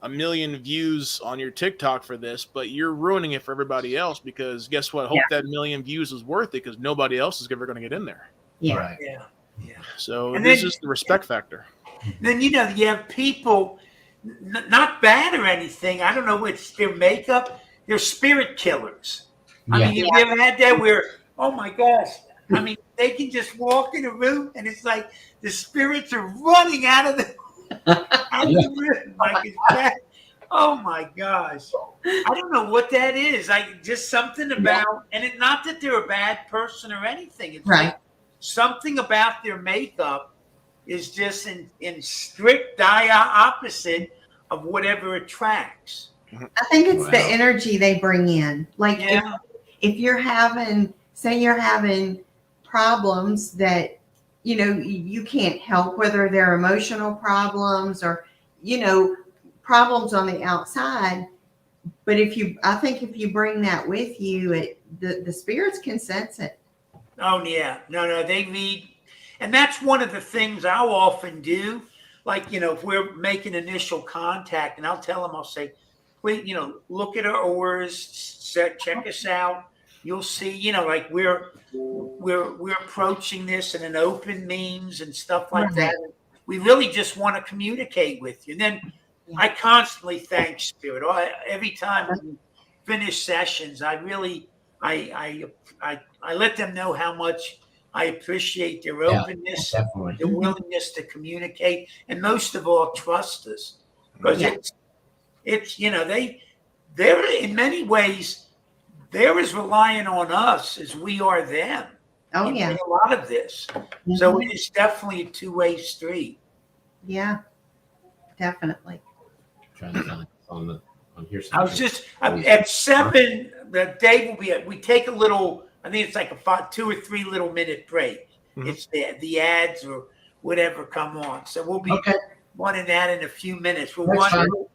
1 million views on your TikTok for this, but you're ruining it for everybody else, because guess what? Hope that 1 million views is worth it, because nobody else is ever going to get in there. Yeah. Right. Yeah. So this is the respect factor. Then, you have people, not bad or anything. I don't know what's their makeup. They're spirit killers. I mean, you've ever had that where, oh my gosh, I mean, they can just walk in a room and it's like the spirits are running out of the room. Like it's bad. Oh my gosh. I don't know what that is. Just something about, and it's not that they're a bad person or anything. It's like something about their makeup is just in strict opposite of whatever attracts. I think it's the Wow. energy they bring in. Like Yeah. if you're having, say you're having problems that, you can't help, whether they're emotional problems or, problems on the outside. But I think if you bring that with you, the spirits can sense it. Oh yeah, no, they read, and that's one of the things I'll often do. Like if we're making initial contact, and I'll tell them, I'll say, "Wait, look at our auras, check us out. You'll see, like we're approaching this in an open means and stuff like that. We really just want to communicate with you." And then I constantly thank Spirit. Every time we finish sessions, I really I let them know how much I appreciate their openness, Definitely. their willingness to communicate, and most of all, trust us. Because it's they're in many ways they're as reliant on us as we are them. Oh in yeah. a lot of this. So it's definitely a two-way street. Yeah, definitely. Trying to find on here. I was just at 7. The day will be. We take a little. I think it's like a 2 or 3 little minute break. Mhm. It's the ads or whatever come on. So we'll be running that in a few minutes. We'll That's run. fine.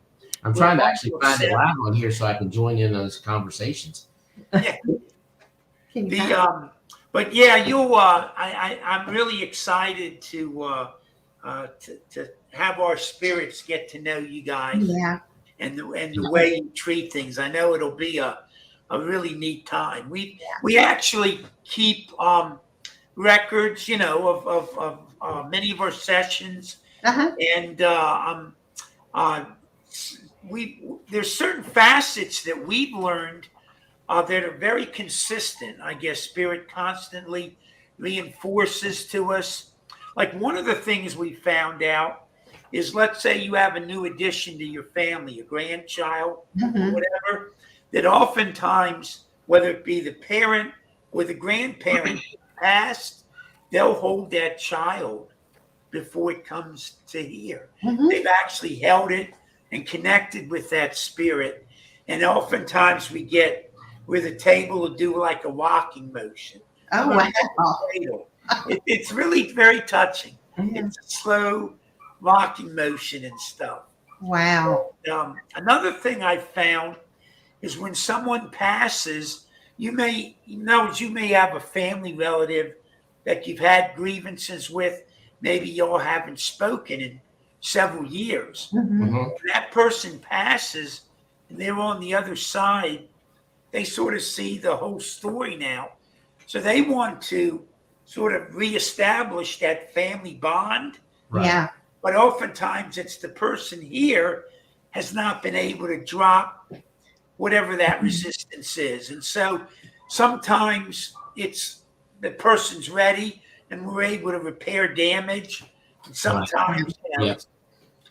I'm trying to actually find it live on here so I can join in those conversations. Yeah. But yeah, I'm really excited to have our spirits get to know you guys. Yeah. And the way you treat things. I know it'll be a really neat time. We actually keep records, of many of our sessions, and there's certain facets that we've learned that are very consistent. I guess Spirit constantly reinforces to us. Like one of the things we found out is, let's say you have a new addition to your family, a grandchild, or whatever, that oftentimes, whether it be the parent or the grandparent passed, they'll hold that child before it comes to here. They've actually held it and connected with that spirit. And oftentimes we get where the table will do like a walking motion. Oh, wow. It's really very touching. It's a slow rocking motion and stuff. Wow. Another thing I found is when someone passes, you may have a family relative that you've had grievances with. Maybe y'all haven't spoken in several years. When that person passes and they're on the other side, they sort of see the whole story now. So they want to sort of reestablish that family bond. Right. Yeah. But oftentimes it's the person here has not been able to drop whatever that resistance is. And so sometimes it's the person's ready and we're able to repair damage. And sometimes we've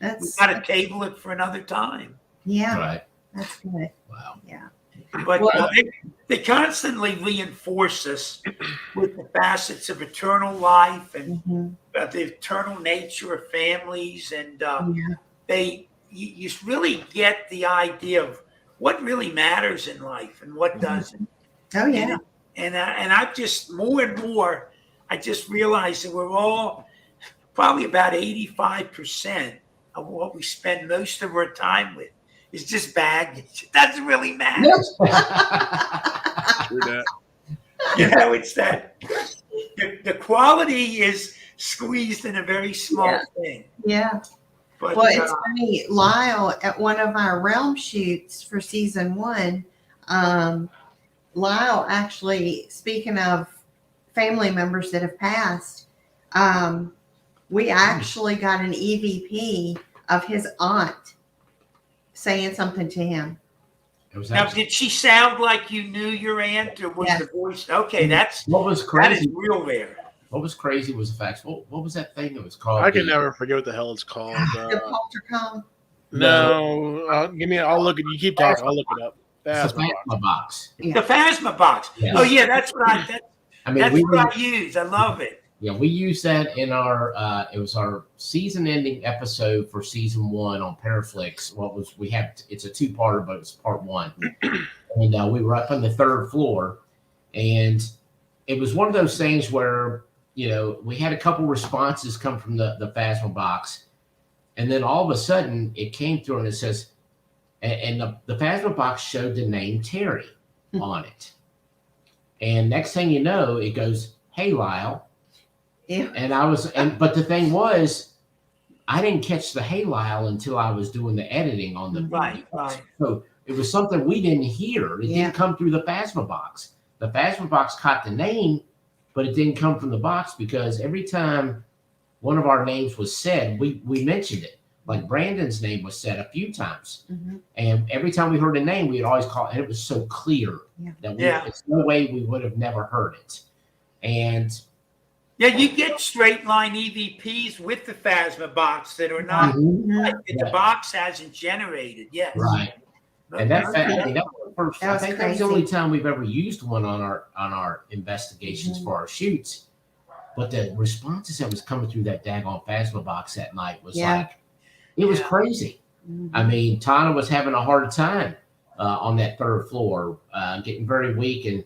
got to table it for another time. Yeah. Right. That's good. Wow. Yeah. But they constantly reinforce us with the facets of eternal life and the eternal nature of families. And you really get the idea of what really matters in life and what doesn't. Oh, yeah. And I just more and more, I just realized that we're all probably about 85% of what we spend most of our time with is just baggage. It doesn't really matter. It's that the quality is squeezed in a very small thing. Yeah. But, well, it's funny. Lyle, at one of our realm shoots for season 1, Lyle actually, speaking of family members that have passed, we actually got an EVP of his aunt saying something to him. Now, did she sound like you knew your aunt, or was the voice? Okay, that's what was crazy. That is real rare. What was crazy was the fact. What was that thing that was called? I can never forget what the hell it's called. The Poltercom. No, I'll look at. You keep talking. I'll look it up. Phasma box. Yeah. The Phasma box. Yes. Oh yeah, that's what I. That's what I use. I love it. Yeah, we used that in our it was our season ending episode for season 1 on Paraflix. It's a 2-parter, but it's part 1. And we were up on the 3rd floor, and it was one of those things where, we had a couple responses come from the Phasma box, and then all of a sudden it came through and it says, and the Phasma box showed the name Terry on it. And next thing you know, it goes, "Hey, Lyle." Yeah. But the thing was, I didn't catch the "Hey, Lyle" until I was doing the editing on the Right. So it was something we didn't hear. It didn't come through the Phasma box. The Phasma box caught the name, but it didn't come from the box, because every time one of our names was said, we mentioned it. Like Brandon's name was said a few times. Mm-hmm. And every time we heard a name, we'd always call it. And it was so clear that there's no way we would have never heard it. And Yeah, you get straight line EVPs with the Phasma box that are not like the box hasn't generated. Yes. Right. And that was I think that was the only time we've ever used one on our investigations for our shoots. But the responses that was coming through that daggone Phasma box that night was it was crazy. Mm-hmm. I mean, Tana was having a hard time on that 3rd floor, getting very weak,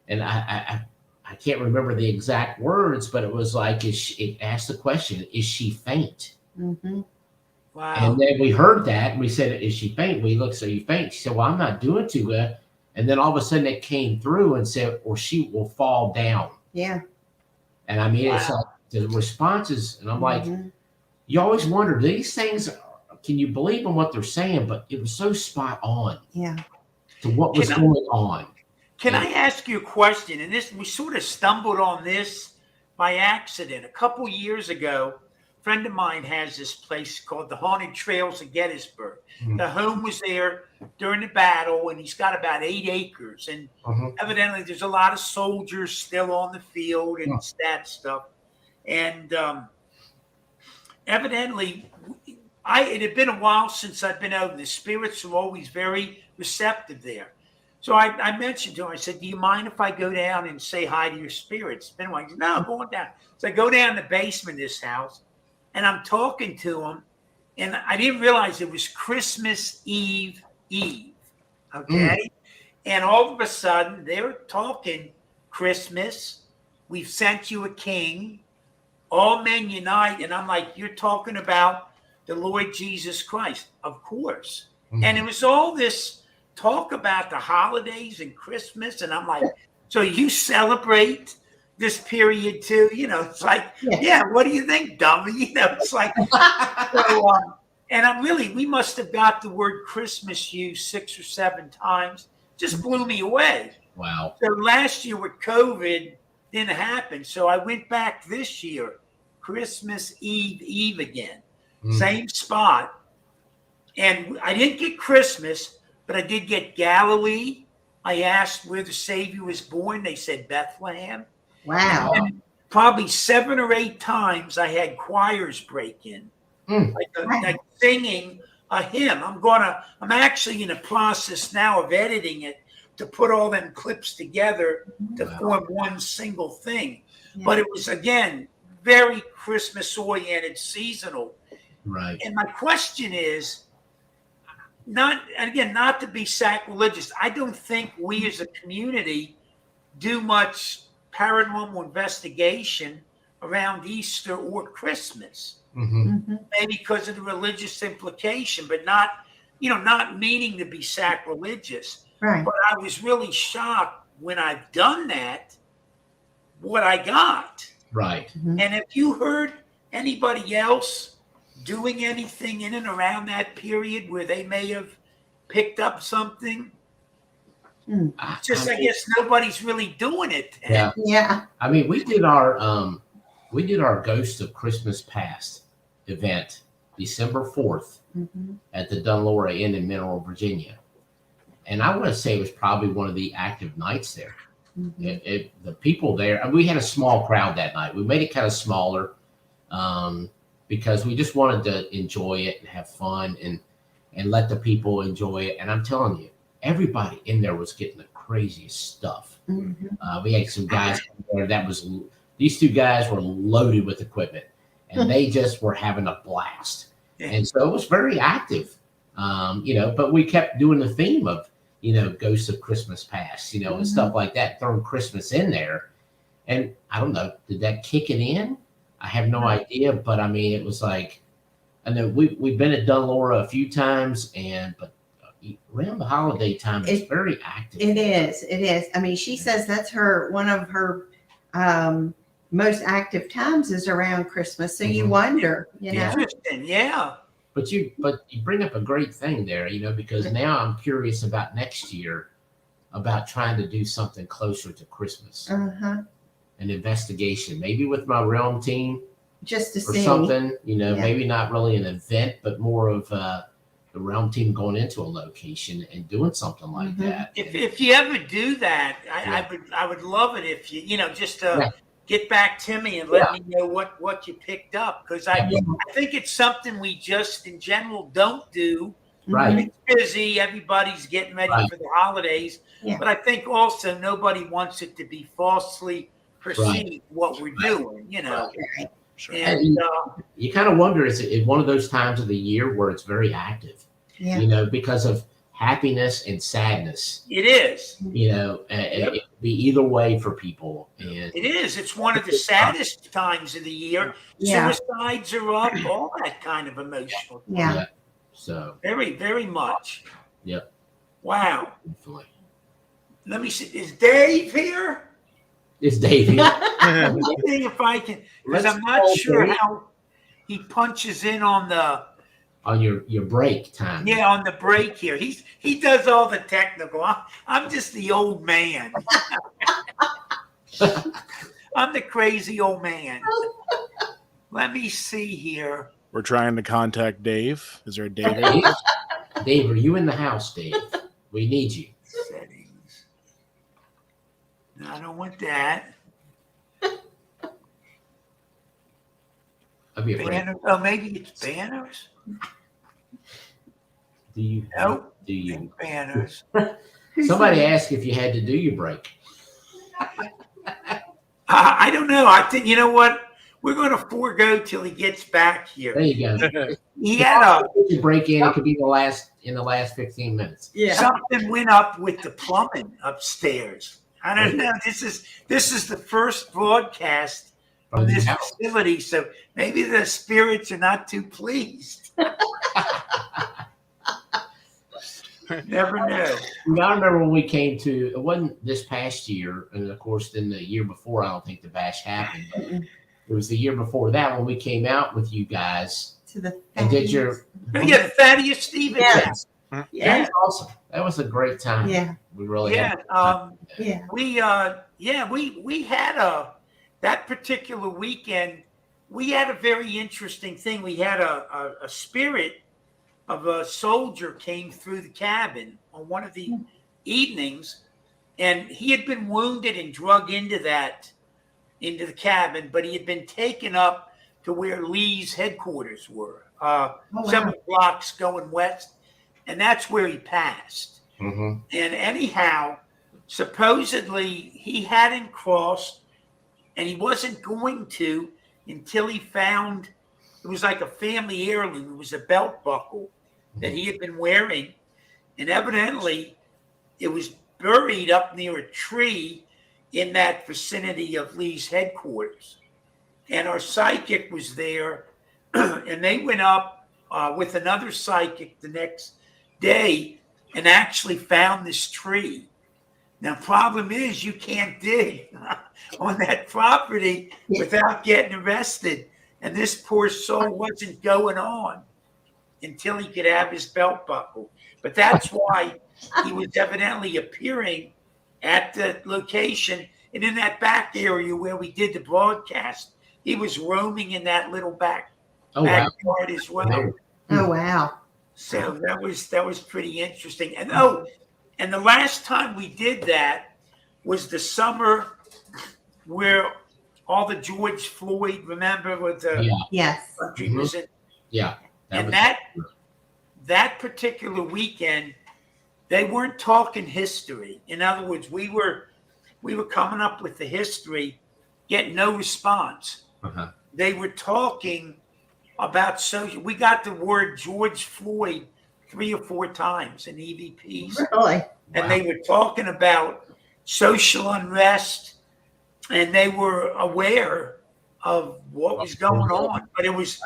and I can't remember the exact words, but it was like, it asked the question, "Is she faint?" Mm-hmm. Wow. And then we heard that, and we said, "Is she faint?" We looked, "So you faint?" She said, "Well, I'm not doing too good." And then all of a sudden it came through and said, "Or she will fall down." Yeah. And I mean, it's like the responses, and I'm like, you always wonder, these things, can you believe in what they're saying? But it was so spot on to what was going on. Can I ask you a question? And we sort of stumbled on this by accident. A couple years ago, a friend of mine has this place called the Haunted Trails of Gettysburg. The home was there during the battle, and he's got about 8 acres. And evidently there's a lot of soldiers still on the field and that stuff. And evidently, it had been a while since I've been out. The spirits are always very receptive there. So I mentioned to him, I said, "Do you mind if I go down and say hi to your spirits?" It's been a while. He said, "No, go on down." So I go down the basement of this house, and I'm talking to him, and I didn't realize it was Christmas Eve. Okay? And all of a sudden, they're talking Christmas. We've sent you a king. All men unite. And I'm like, "You're talking about the Lord Jesus Christ." "Of course." And it was all this talk about the holidays and Christmas. And I'm like, "So you celebrate this period too?" It's like, what do you think, dummy? It's like, and we must have got the word Christmas used 6 or 7 times. Just blew me away. Wow. So last year with COVID didn't happen. So I went back this year, Christmas Eve again, same spot. And I didn't get Christmas, but I did get Galilee. I asked where the Savior was born. They said Bethlehem. Wow. And probably 7 or 8 times I had choirs break in, like singing a hymn. I'm actually in the process now of editing it to put all them clips together to form one single thing. But it was, again, very Christmas oriented, seasonal. Right. And my question is, not to be sacrilegious, I don't think we as a community do much paranormal investigation around Easter or Christmas. Maybe because of the religious implication, but not meaning to be sacrilegious. Right. But I was really shocked when I've done that, what I got. Right. And if you heard anybody else doing anything in and around that period where they may have picked up something, I guess nobody's really doing it. Yeah. I mean, we did our Ghost of Christmas Past event December 4th at the Dunlora Inn in Mineral, Virginia. And I want to say it was probably one of the active nights there. The people there, we had a small crowd that night. We made it kind of smaller because we just wanted to enjoy it and have fun and let the people enjoy it. And I'm telling you, everybody in there was getting the craziest stuff. We had some guys there that was these two guys were loaded with equipment, and they just were having a blast. And so it was very active, but we kept doing the theme of, Ghosts of Christmas Past, and stuff like that, throwing Christmas in there. And I don't know, did that kick it in? I have no idea, but I mean, it was like, I know we've been at Dunlora a few times, but around the holiday time, it's very active. It is. I mean, she says that's one of her most active times is around Christmas. So you wonder, Interesting, yeah. But you bring up a great thing there, because now I'm curious about next year, about trying to do something closer to Christmas. An investigation, maybe with my Realm team, just to or see something. Maybe not really an event, but more of the Realm team going into a location and doing something like that. If you ever do that, I would love it if you just get back to me and let me know what you picked up, because I think it's something we just in general don't do. Right. It's busy. Everybody's getting ready for the holidays, but I think also nobody wants it to be falsely perceived what we're doing. Sure. And you kind of wonder, is it one of those times of the year where it's very active? Because of happiness and sadness. It is. It could be either way for people. And it is. It's one of the saddest times of the year. Suicides are up, all that kind of emotional. Yeah. So very, very much. Yep. Wow. Definitely. Let me see. Is Dave here? It's Dave here. Let me see if I can, because I'm not sure how he punches in on your break time. Yeah, on the break here. He does all the technical. I'm just the old man. I'm the crazy old man. Let me see here. We're trying to contact Dave. Is there a Dave? Dave, are you in the house, Dave? We need you. Settings. No, I don't want that. Banners. Oh, maybe it's banners. Do you? Nope. Do you? Banners. Somebody asked if you had to do your break. I don't know. I think, you know what? We're going to forego till he gets back here. There you go. He had a break in. It could be in the last 15 minutes. Yeah. Something went up with the plumbing upstairs. I don't know. This is the first broadcast from this facility, so maybe the spirits are not too pleased. Never know. I remember when we came to, it wasn't this past year, and of course, then the year before, I don't think the bash happened, but it was the year before that when we came out with you guys and did your Thaddeus Stevens. Yes. That was awesome. That was a great time. Yeah. We really had we had that particular weekend, we had a very interesting thing. We had a spirit of a soldier came through the cabin on one of the evenings, and he had been wounded and drug into the cabin, but he had been taken up to where Lee's headquarters were, several blocks going west, and that's where he passed. And anyhow, supposedly he hadn't crossed, and he wasn't going to until he found, it was like a family heirloom. It was a belt buckle that he had been wearing, and evidently it was buried up near a tree in that vicinity of Lee's headquarters. And our psychic was there, and they went up with another psychic the next day and actually found this tree. Now, problem is you can't dig on that property without getting arrested. And this poor soul wasn't going on until he could have his belt buckle. But that's why he was evidently appearing at the location. And in that back area where we did the broadcast, he was roaming in that little backyard as well. Oh, wow. So that was pretty interesting. And and the last time we did that was the summer where all the George Floyd, remember, with the country was in. Yeah. That particular weekend, they weren't talking history. In other words, we were coming up with the history, get no response. Uh-huh. They were talking about social. We got the word George Floyd 3 or 4 times in EVPs, Really? and they were talking about social unrest, and they were aware of what was going on, but it was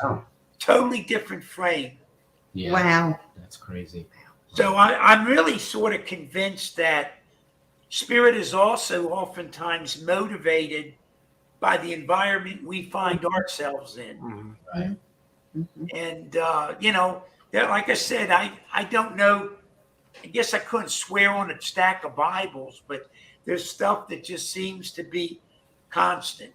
totally different frame. Yeah. Wow. That's crazy. So I'm really sort of convinced that spirit is also oftentimes motivated by the environment we find ourselves in. Right. And, like I said, I don't know. I guess I couldn't swear on a stack of Bibles, but there's stuff that just seems to be constant.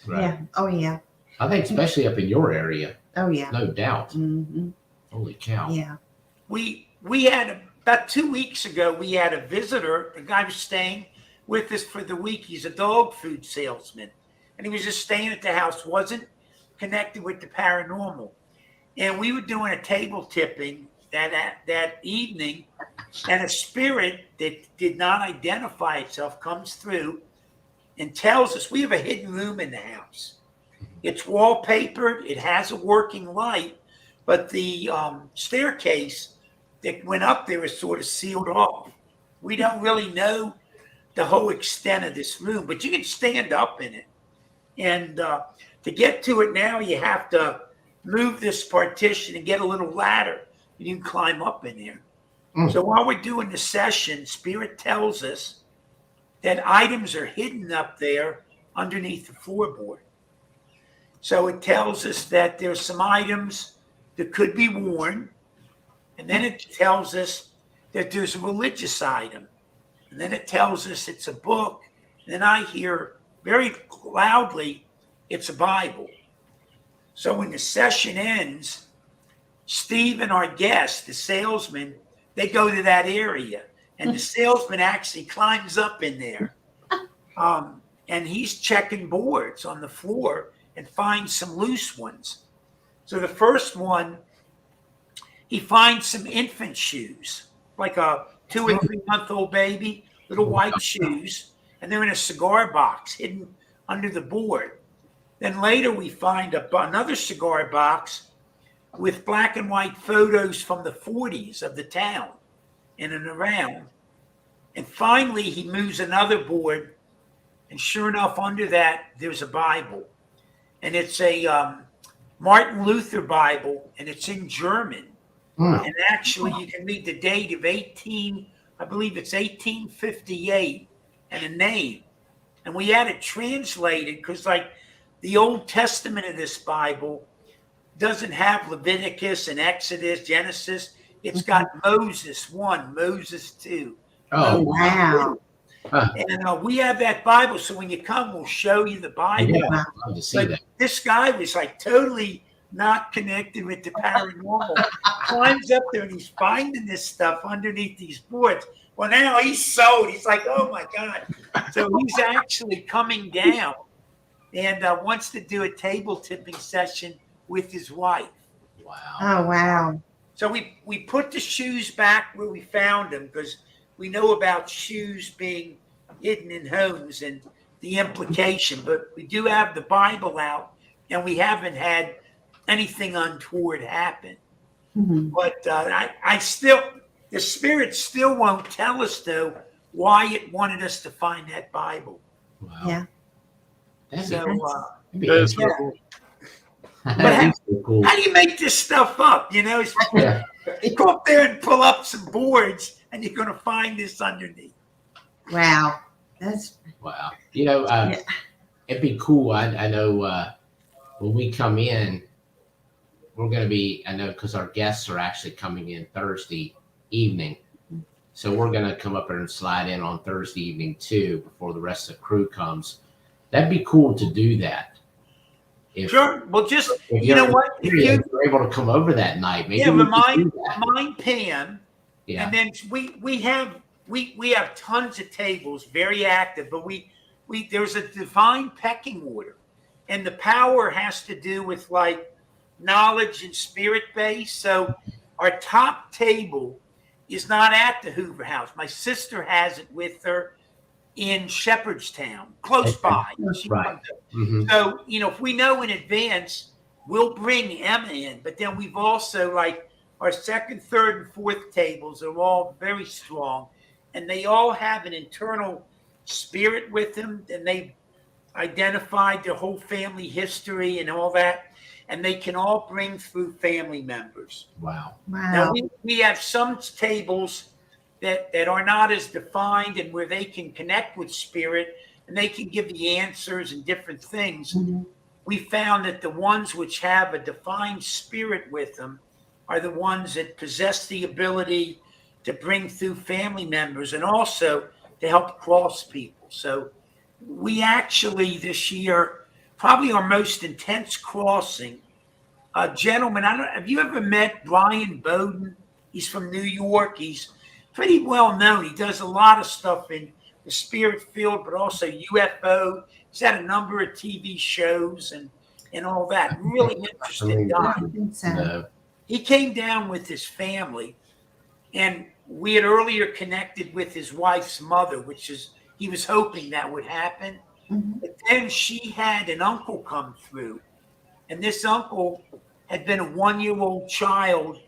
Right. Yeah. Oh, yeah. I think especially up in your area, Oh, yeah. no doubt. Mm-hmm. Holy cow. Yeah. We had about 2 weeks ago, we had a visitor. The guy was staying with us for the week. He's a dog food salesman. And he was just staying at the house, wasn't connected with the paranormal. And we were doing a table tipping that evening, and a spirit that did not identify itself comes through and tells us we have a hidden room in the house. It's wallpapered. It has a working light, but the staircase that went up there is sort of sealed off. We don't really know the whole extent of this room, but you can stand up in it. And to get to it now, you have to move this partition and get a little ladder. You can climb up in there. So while we're doing the session, Spirit tells us that items are hidden up there underneath the floorboard. So it tells us that there's some items that could be worn. And then it tells us that there's a religious item. And then it tells us it's a book. And then I hear very loudly, it's a Bible. So when the session ends, Steve and our guest, the salesman, they go to that area. And the salesman actually climbs up in there. And he's checking boards on the floor and finds some loose ones. So the first one, he finds some infant shoes, like a 2 or 3 month old baby, little white shoes, and they're in a cigar box hidden under the board. Then later we find another cigar box with black and white photos from the 40s of the town in and around. And finally he moves another board, and sure enough, under that, there's a Bible. And it's a Martin Luther Bible, and it's in German. And actually, you can read the date of 1858, and a name. And we had it translated because, like, the Old Testament of this Bible doesn't have Leviticus and Exodus, Genesis. It's got Moses 1, Moses 2. Oh, wow. And we have that Bible, so when you come, we'll show you the Bible. Yeah, I'd love to see But that. this guy was like totally not connected with the paranormal. Climbs up there and he's finding this stuff underneath these boards. Well, now he's sold. He's like, oh my God. So he's actually coming down and wants to do a table tipping session with his wife. Wow. Oh, wow. So we put the shoes back where we found them because we know about shoes being hidden in homes and the implication, but we do have the Bible out and we haven't had anything untoward happen. But the spirit still won't tell us though why it wanted us to find that Bible. Wow. Yeah. That'd So be That is interesting. so cool. That'd be so cool. how do you make this stuff up? You know, Yeah. you go up there and pull up some boards and you're going to find this underneath. Wow. That's, Wow. You know, it'd be cool. I know when we come in, we're going to be, I know because our guests are actually coming in Thursday evening. So we're going to come up there and slide in on Thursday evening too before the rest of the crew comes. That'd be cool to do that. Sure. Well, just, If you know what? If you were able to come over that night, maybe we could remind do that. Pam. Yeah. And then we have tons of tables, very active, but there's a divine pecking order. And the power has to do with like knowledge and spirit base. So our top table is not at the Hoover House. My sister has it with her. in Shepherdstown, close by. She Right. comes up. Mhm. So, if we know in advance, we'll bring Emma in. But then we've also, like, our second, third, and fourth tables are all very strong. And they all have an internal spirit with them. And they identified their whole family history and all that. And they can all bring through family members. Wow. Now, Wow. we have some tables that are not as defined and where they can connect with spirit and they can give the answers and different things. Mhm. We found that the ones which have a defined spirit with them are the ones that possess the ability to bring through family members and also to help cross people. So we actually this year, probably our most intense crossing, a gentleman, have you ever met Brian Bowden? He's from New York. He's pretty well known. He does a lot of stuff in the spirit field, but also UFO. He's had a number of TV shows and all that. Really interesting guy. I don't think so. No. He came down with his family, and we had earlier connected with his wife's mother, which is he was hoping that would happen. Mhm. But then she had an uncle come through, and this uncle had been a 1-year-old child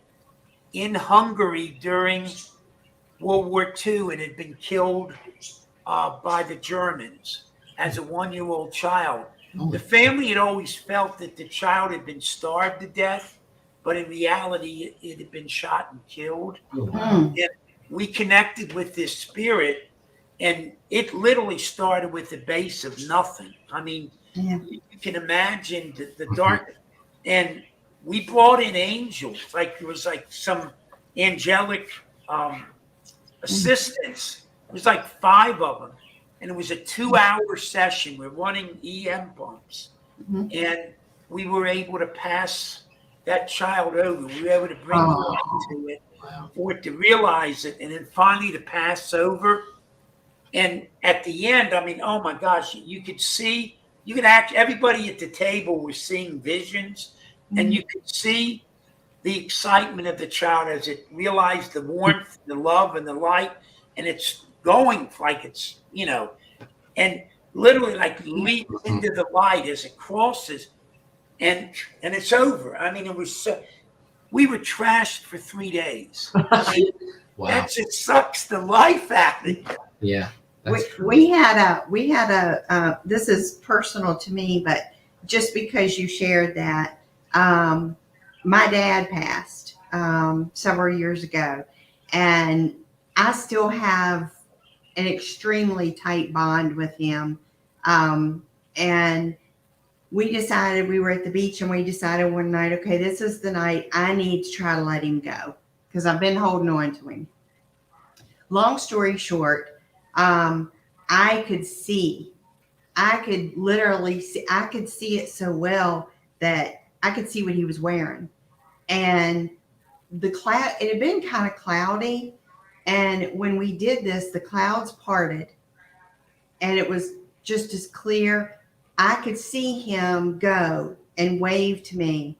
in Hungary during World War II and had been killed by the Germans as a 1-year-old child. The family had always felt that the child had been starved to death, but in reality, it had been shot and killed. Oh, wow. Mm. And we connected with this spirit, and it literally started with the base of nothing. I mean, Yeah. you can imagine the dark, and we brought in angels, like there was like some angelic assistants. It was like 5 of them, and it was a 2-hour session. We're running EM pumps, Mhm. and we were able to pass that child over. We were able to bring Oh. light to it, Wow. for it to realize it, and then finally to pass over. And at the end, I mean, oh my gosh, you could see, you could act, everybody at the table was seeing visions, and you could see the excitement of the child as it realized the warmth, the love, and the light, and it's going like it's, and literally like leaps into the light as it crosses, and it's over. I mean, it was so, we were trashed for 3 days. Wow. That just sucks the life out of you. Yeah. That's true. We had a this is personal to me, but just because you shared that, my dad passed several years ago, and I still have an extremely tight bond with him. And we decided, we were at the beach, and we decided one night, okay, this is the night I need to try to let him go because I've been holding on to him. Long story short, I could literally see, I could see it so well that I could see what he was wearing. And the cloud, it had been kind of cloudy. And when we did this, the clouds parted and it was just as clear. I could see him go and wave to me.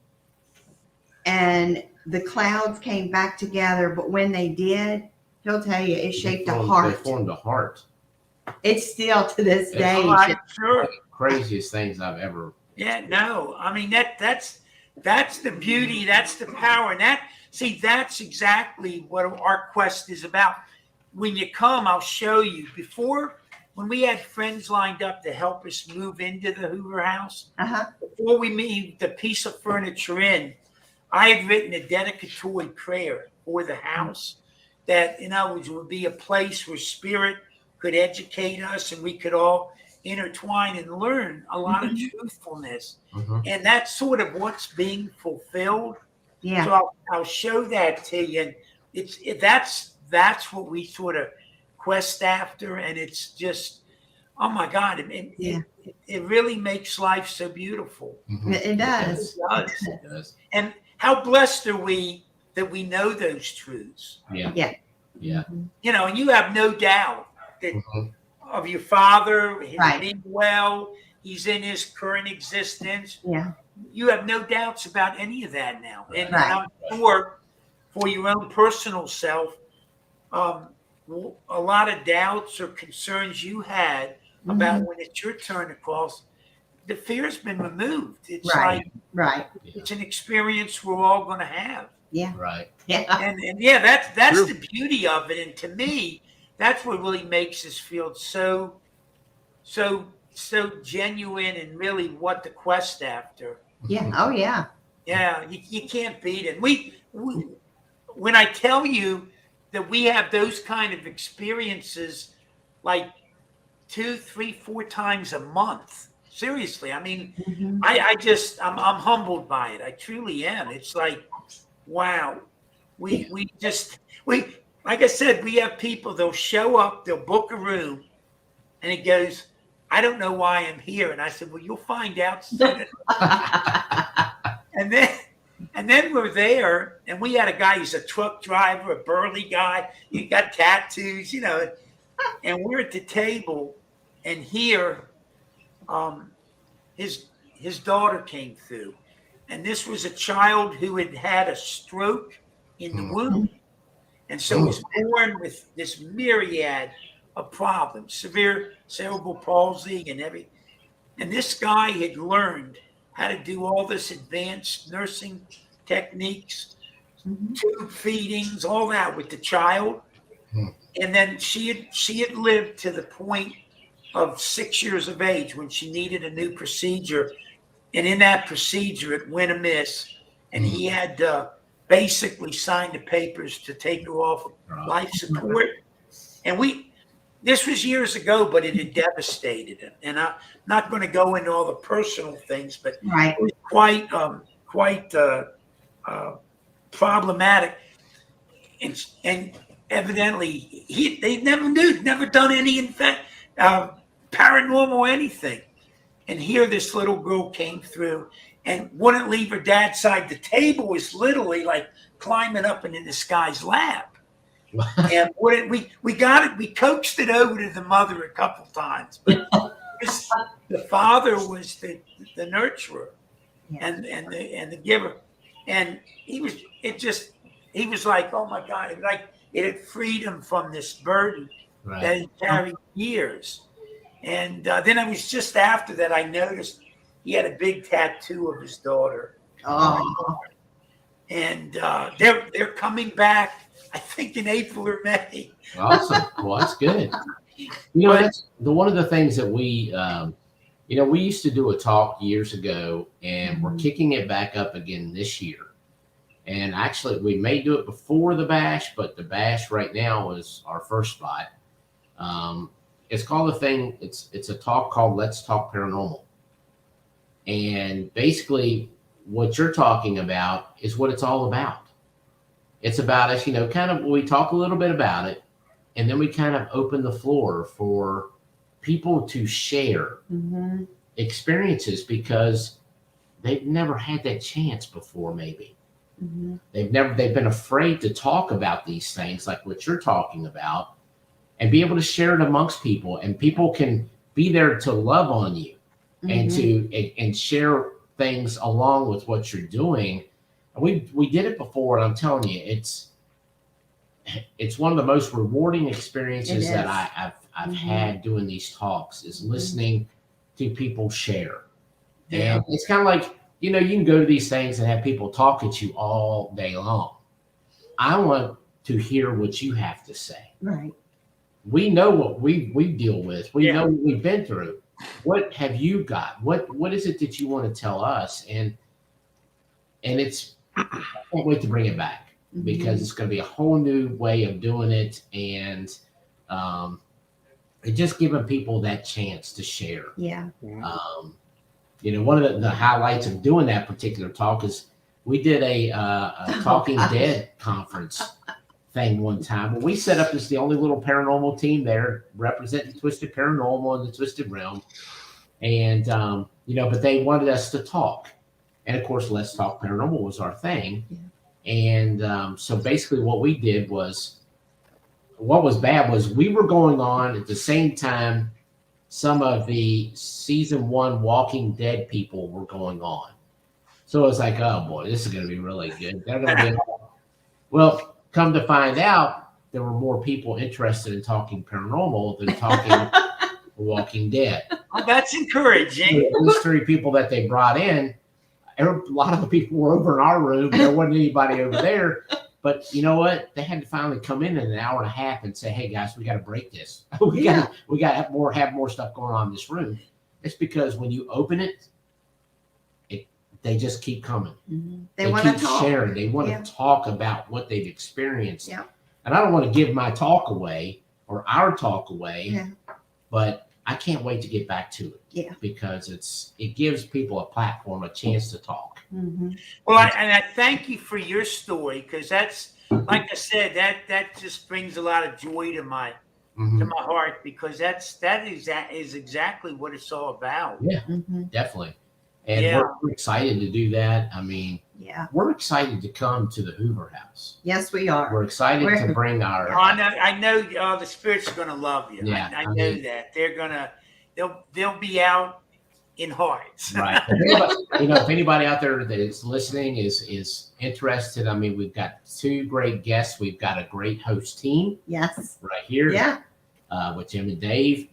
And the clouds came back together. But when they did, he'll tell you, it shaped a heart. They formed a heart. It's still to this It's day. I'm sure. Craziest things I've ever. Yeah, no. I mean that's the beauty, that's the power. And that's exactly what our quest is about. When you come, I'll show you. Before, when we had friends lined up to help us move into the Hoover house, Uh-huh. before we moved the piece of furniture in, I had written a dedicatory prayer for the house that, in other words, would be a place where spirit could educate us and we could all intertwine and learn a lot of truthfulness. Mhm. And that's sort of what's being fulfilled. Yeah. So I'll show that to you. And that's what we sort of quest after. And it's just, oh my God, it really makes life so beautiful. Mhm. It does. It does. It does. And how blessed are we that we know those truths? Yeah. Yeah. Yeah. And you have no doubt that Mhm. of your father, his Right. being well, he's in his current existence. Yeah. You have no doubts about any of that now. And Right. I'm sure for your own personal self, a lot of doubts or concerns you had about when it's your turn to cross, the fear's been removed. It's Right. like Right. it's an experience we're all going to have. Yeah. Right. Yeah. And yeah, that's True. the beauty of it. And to me, that's what really makes us feel so genuine and really what the quest after. Yeah. Oh, yeah. Yeah, you can't beat it. We when I tell you that we have those kind of experiences like 2, 3, 4 times a month. Seriously, I mean, Mhm. I'm humbled by it. I truly am. It's like, wow. We like I said, we have people, they'll show up, they'll book a room, and it goes, I don't know why I'm here. And I said, well, you'll find out soon. And then we're there, and we had a guy who's a truck driver, a burly guy. He got tattoos, and we're at the table, and here, his daughter came through, and this was a child who had had a stroke in the womb, and so was born with this myriad of problems, severe cerebral palsy and everything. And this guy had learned how to do all this advanced nursing techniques, tube feedings, all that with the child. And then she had lived to the point of 6 years of age when she needed a new procedure. And in that procedure, it went amiss. And he had basically signed the papers to take her off life support. And this was years ago, but it had devastated him. And I'm not going to go into all the personal things, but Right. it was quite problematic. And evidently, they never done any paranormal anything. And here this little girl came through and wouldn't leave her dad's side. The table was literally like climbing up into this guy's lap. And we got it. We coaxed it over to the mother a couple times, but the father was the nurturer and the giver, and he was like, oh my God, it had freed him from this burden that he carried years. And then I was just after that I noticed he had a big tattoo of his daughter. Oh. And they're coming back, I think in April or May. Awesome. Well, that's good. That's one of the things that we, we used to do a talk years ago, and we're kicking it back up again this year. And actually, we may do it before the bash, but the bash right now is our first spot. It's called it's a talk called Let's Talk Paranormal. And basically, what you're talking about is what it's all about. It's about us, kind of, we talk a little bit about it, and then we kind of open the floor for people to share experiences because they've never had that chance before, maybe. They've been afraid to talk about these things like what you're talking about and be able to share it amongst people, and people can be there to love on you and share things along with what you're doing. We did it before, and I'm telling you, it's one of the most rewarding experiences that I've had doing these talks is listening to people share. Yeah. And it's kind of like, you can go to these things and have people talk at you all day long. I want to hear what you have to say. Right. We know what we deal with. We know what we've been through. What have you got? What is it that you want to tell us? And it's, I can't wait to bring it back because it's going to be a whole new way of doing it, and just giving people that chance to share. Yeah. One of the highlights of doing that particular talk is we did a Talking Dead conference thing one time. Well, we set up as the only little paranormal team there representing Twisted Paranormal and the Twisted Realm. And, but they wanted us to talk. And of course, Let's Talk Paranormal was our thing. Yeah. And so basically what we did was, what was bad was we were going on at the same time some of the season 1 Walking Dead people were going on. So it's like, oh boy, this is going to be really good. They're going to be well, come to find out, there were more people interested in talking paranormal than talking Walking Dead. Oh, that's encouraging. Those 3 people that they brought in, a lot of the people were over in our room. There wasn't anybody over there. But you know what? They had to finally come in an hour and a half and say, "Hey guys, we got to break this. we got to have more stuff going on in this room." It's because when you open it, they just keep coming. Mm-hmm. They want keep to talk. sharing. They want to talk about what they've experienced. Yeah. And I don't want to give my talk away or our talk away, Yeah. but I can't wait to get back to it. Yeah. Because it gives people a platform, a chance to talk. Mm-hmm. Well, I thank you for your story, because that's, like I said, that just brings a lot of joy to my heart, because that is exactly what it's all about. Yeah, definitely. And we're excited to do that. I mean, we're excited to come to the Hoover House. Yes, we are. We're excited to bring our. I know the spirits are going to love you. Yeah, I know that they'll be out in hearts. Right. If anybody out there that is listening is interested, I mean, we've got 2 great guests. We've got a great host team. Yes. Right here. Yeah. With Jim and Dave.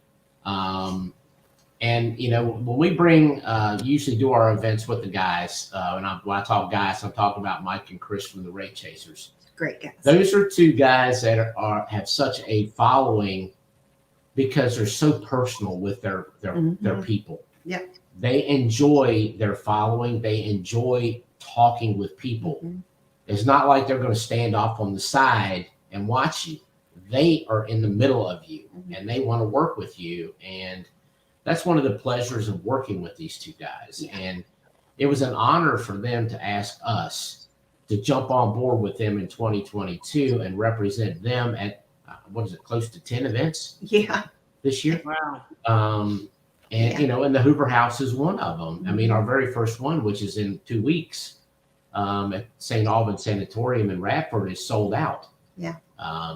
And when we bring, usually do our events with the guys, and when I talk guys, I'm talking about Mike and Chris from the Ray Chasers. Great guys. Those are 2 guys that have such a following because they're so personal with their people. Yep. They enjoy their following. They enjoy talking with people. It's not like they're going to stand off on the side and watch you. They are in the middle of you, and they want to work with you. And that's one of the pleasures of working with these 2 guys. Yeah. And it was an honor for them to ask us to jump on board with them in 2022 and represent them at, close to 10 events? Yeah. This year? Wow. And the Hoover House is one of them. I mean, our very first one, which is in 2 weeks, at St. Albans Sanatorium in Radford, is sold out. Yeah.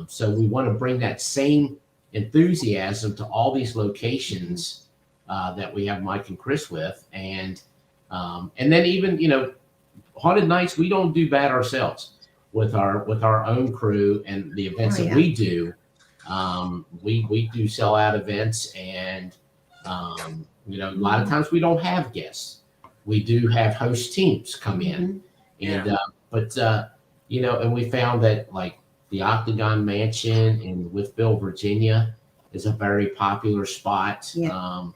So we want to bring that same enthusiasm to all these locations that we have Mike and Chris with, and then even Haunted Nights, we don't do bad ourselves with our own crew and the events that we do. We do sell out events, and a lot of times we don't have guests. We do have host teams come in, and and we found that like the Octagon Mansion in Wytheville, Virginia, is a very popular spot. Yeah.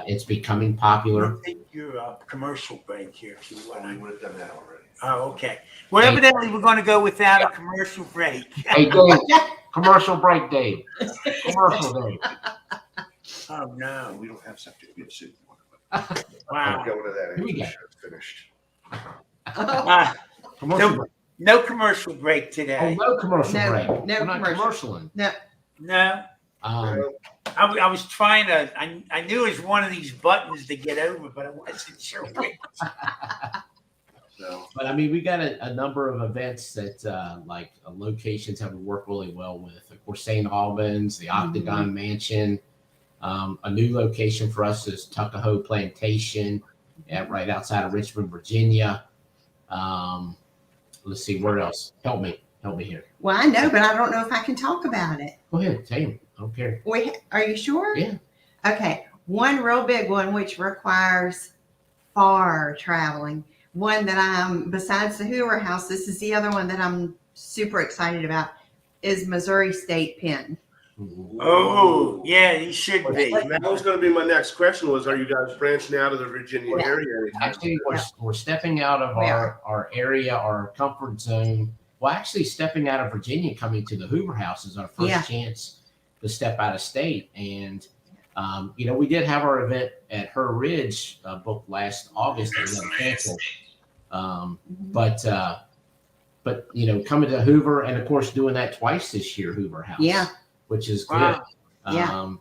It's becoming popular. Take your commercial break here if you want. We would have done that already. Oh, okay. Well, evidently we're going to go without a commercial break. Hey, Dave, commercial break, Dave. Commercial, Dave. Oh no, we don't have subject. We have soup. Wow. Go into that. Here we go. It's finished. Commercial break. No commercial break today. Oh, no commercial break. No We're not commercialing. No. I was trying to. I knew it was one of these buttons to get over, but I wasn't sure which. But I mean, we got a number of events that locations have worked really well with. Of course, St. Albans, the Octagon Mansion. A new location for us is Tuckahoe Plantation, right outside of Richmond, Virginia. Let's see, where else? Help me here. Well, I know, but I don't know if I can talk about it. Go ahead, tell him. I don't care. Are you sure? Yeah. Okay. One real big one, which requires far traveling. One that besides the Hoover House, this is the other one that I'm super excited about, is Missouri State Pen. Oh, yeah, he should be. That was going to be my next question are you guys branching out of the Virginia area? Actually, we're stepping out of our area, our comfort zone. Well, actually stepping out of Virginia, coming to the Hoover House is our first chance to step out of state. And, we did have our event at Her Ridge booked last August that we had to cancel. But coming to Hoover, and of course doing that twice this year, Hoover House. Yeah. Which is good. Wow.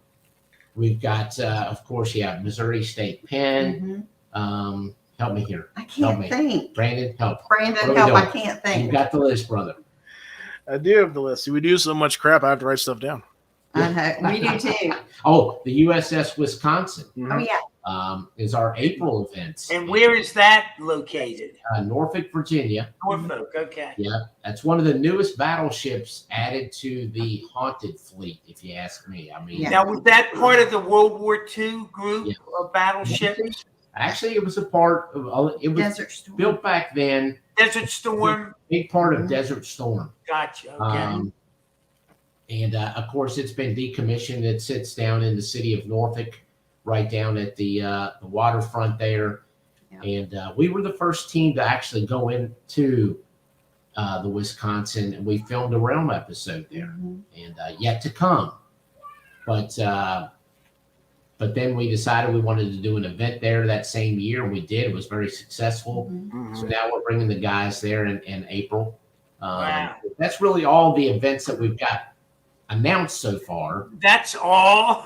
We've got, of course, Missouri State Pen. Help me here. I can't think. Brandon, help. I can't think. You got the list, brother. I do have the list. See, we do so much crap, I have to write stuff down. I know. We do too. Oh, the USS Wisconsin. Oh, yeah. is our April events. And where is that located? Norfolk, Virginia. Norfolk, okay. Yeah, that's one of the newest battleships added to the haunted fleet, if you ask me. I mean, Now, was that part of the World War II group of battleships? actually, it was a part of it was Desert Storm. built back then. Desert Storm. Big part of Desert Storm. Gotcha. Okay. And of course, it's been decommissioned. It sits down in the city of Norfolk, right down at the waterfront there. Yeah. And we were the first team to actually go into the Wisconsin, and we filmed a Realm episode there, and yet to come. But then we decided we wanted to do an event there that same year, and we did. It was very successful. So now we're bringing the guys there in April. Wow. That's really all the events that we've got announced so far. That's all.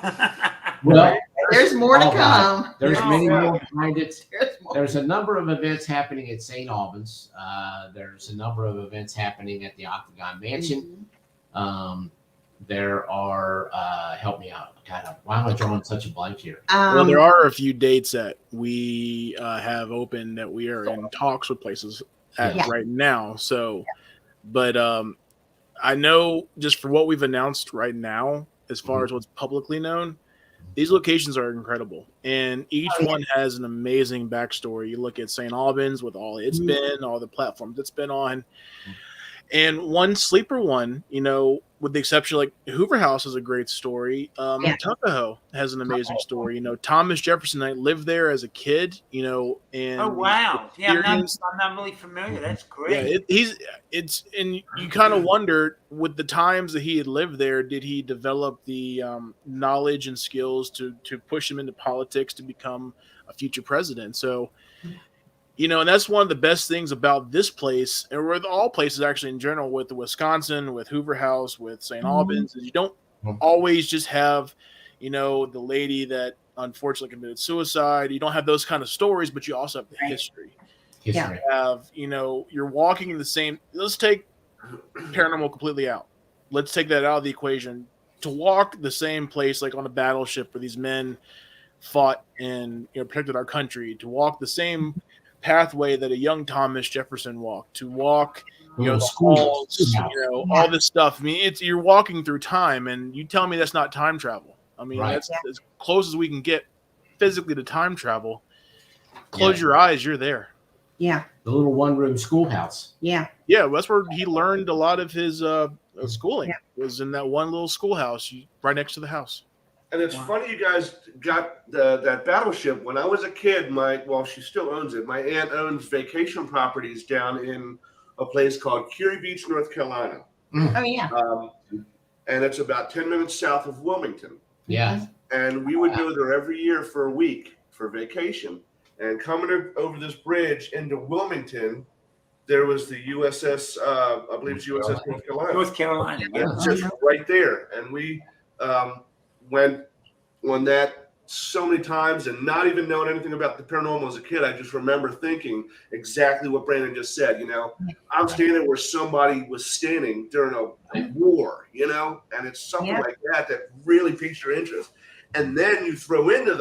Well, there's more to come. There's many more behind it. There's a number of events happening at St. Albans. There's a number of events happening at the Octagon Mansion. There are, help me out. God, why am I drawing such a blank here? Well, there are a few dates that we have open that we are in talks with places at right now. So, but I know just for what we've announced right now, as far as what's publicly known, these locations are incredible, and each one has an amazing backstory. You look at St. Albans with all it's been, all the platforms it's been on, and one sleeper one, you know, with the exception like Hoover House is a great story. Tuckahoe has an amazing story. You know, Thomas Jefferson, I lived there as a kid. You know, and oh wow, yeah, I'm not really familiar. That's great. Yeah, and you kind of wonder with the times that he had lived there, did he develop the knowledge and skills to push him into politics to become a future president? So. You know, and that's one of the best things about this place, and with all places actually in general, with the Wisconsin, with Hoover House, with St. Albans, is you don't always just have, you know, the lady that unfortunately committed suicide. You don't have those kind of stories, but you also have the history. You have, you know, you're walking in the same. Let's take paranormal completely out. Let's take that out of the equation. To walk the same place, like on a battleship where these men fought and protected our country, to walk the same pathway that a young Thomas Jefferson walked, to walk, schools, all this stuff. I mean, you're walking through time, and you tell me that's not time travel. I mean, that's as close as we can get physically to time travel. Close your eyes, you're there. Yeah. The little one-room schoolhouse. Yeah. Yeah, that's where he learned a lot of his schooling. Was in that one little schoolhouse right next to the house. And it's funny you guys got that battleship. When I was a kid, she still owns it. My aunt owns vacation properties down in a place called Curie Beach, North Carolina. Oh, yeah. And it's about 10 minutes south of Wilmington. Yeah. And we would go there every year for a week for vacation. And coming over this bridge into Wilmington, there was the USS, I believe it's USS North Carolina. North Carolina. It's just right there. And we went on that so many times and not even knowing anything about the paranormal as a kid. I just remember thinking exactly what Brandon just said. I'm standing where somebody was standing during a war, and it's something like that really piques your interest. And then you throw into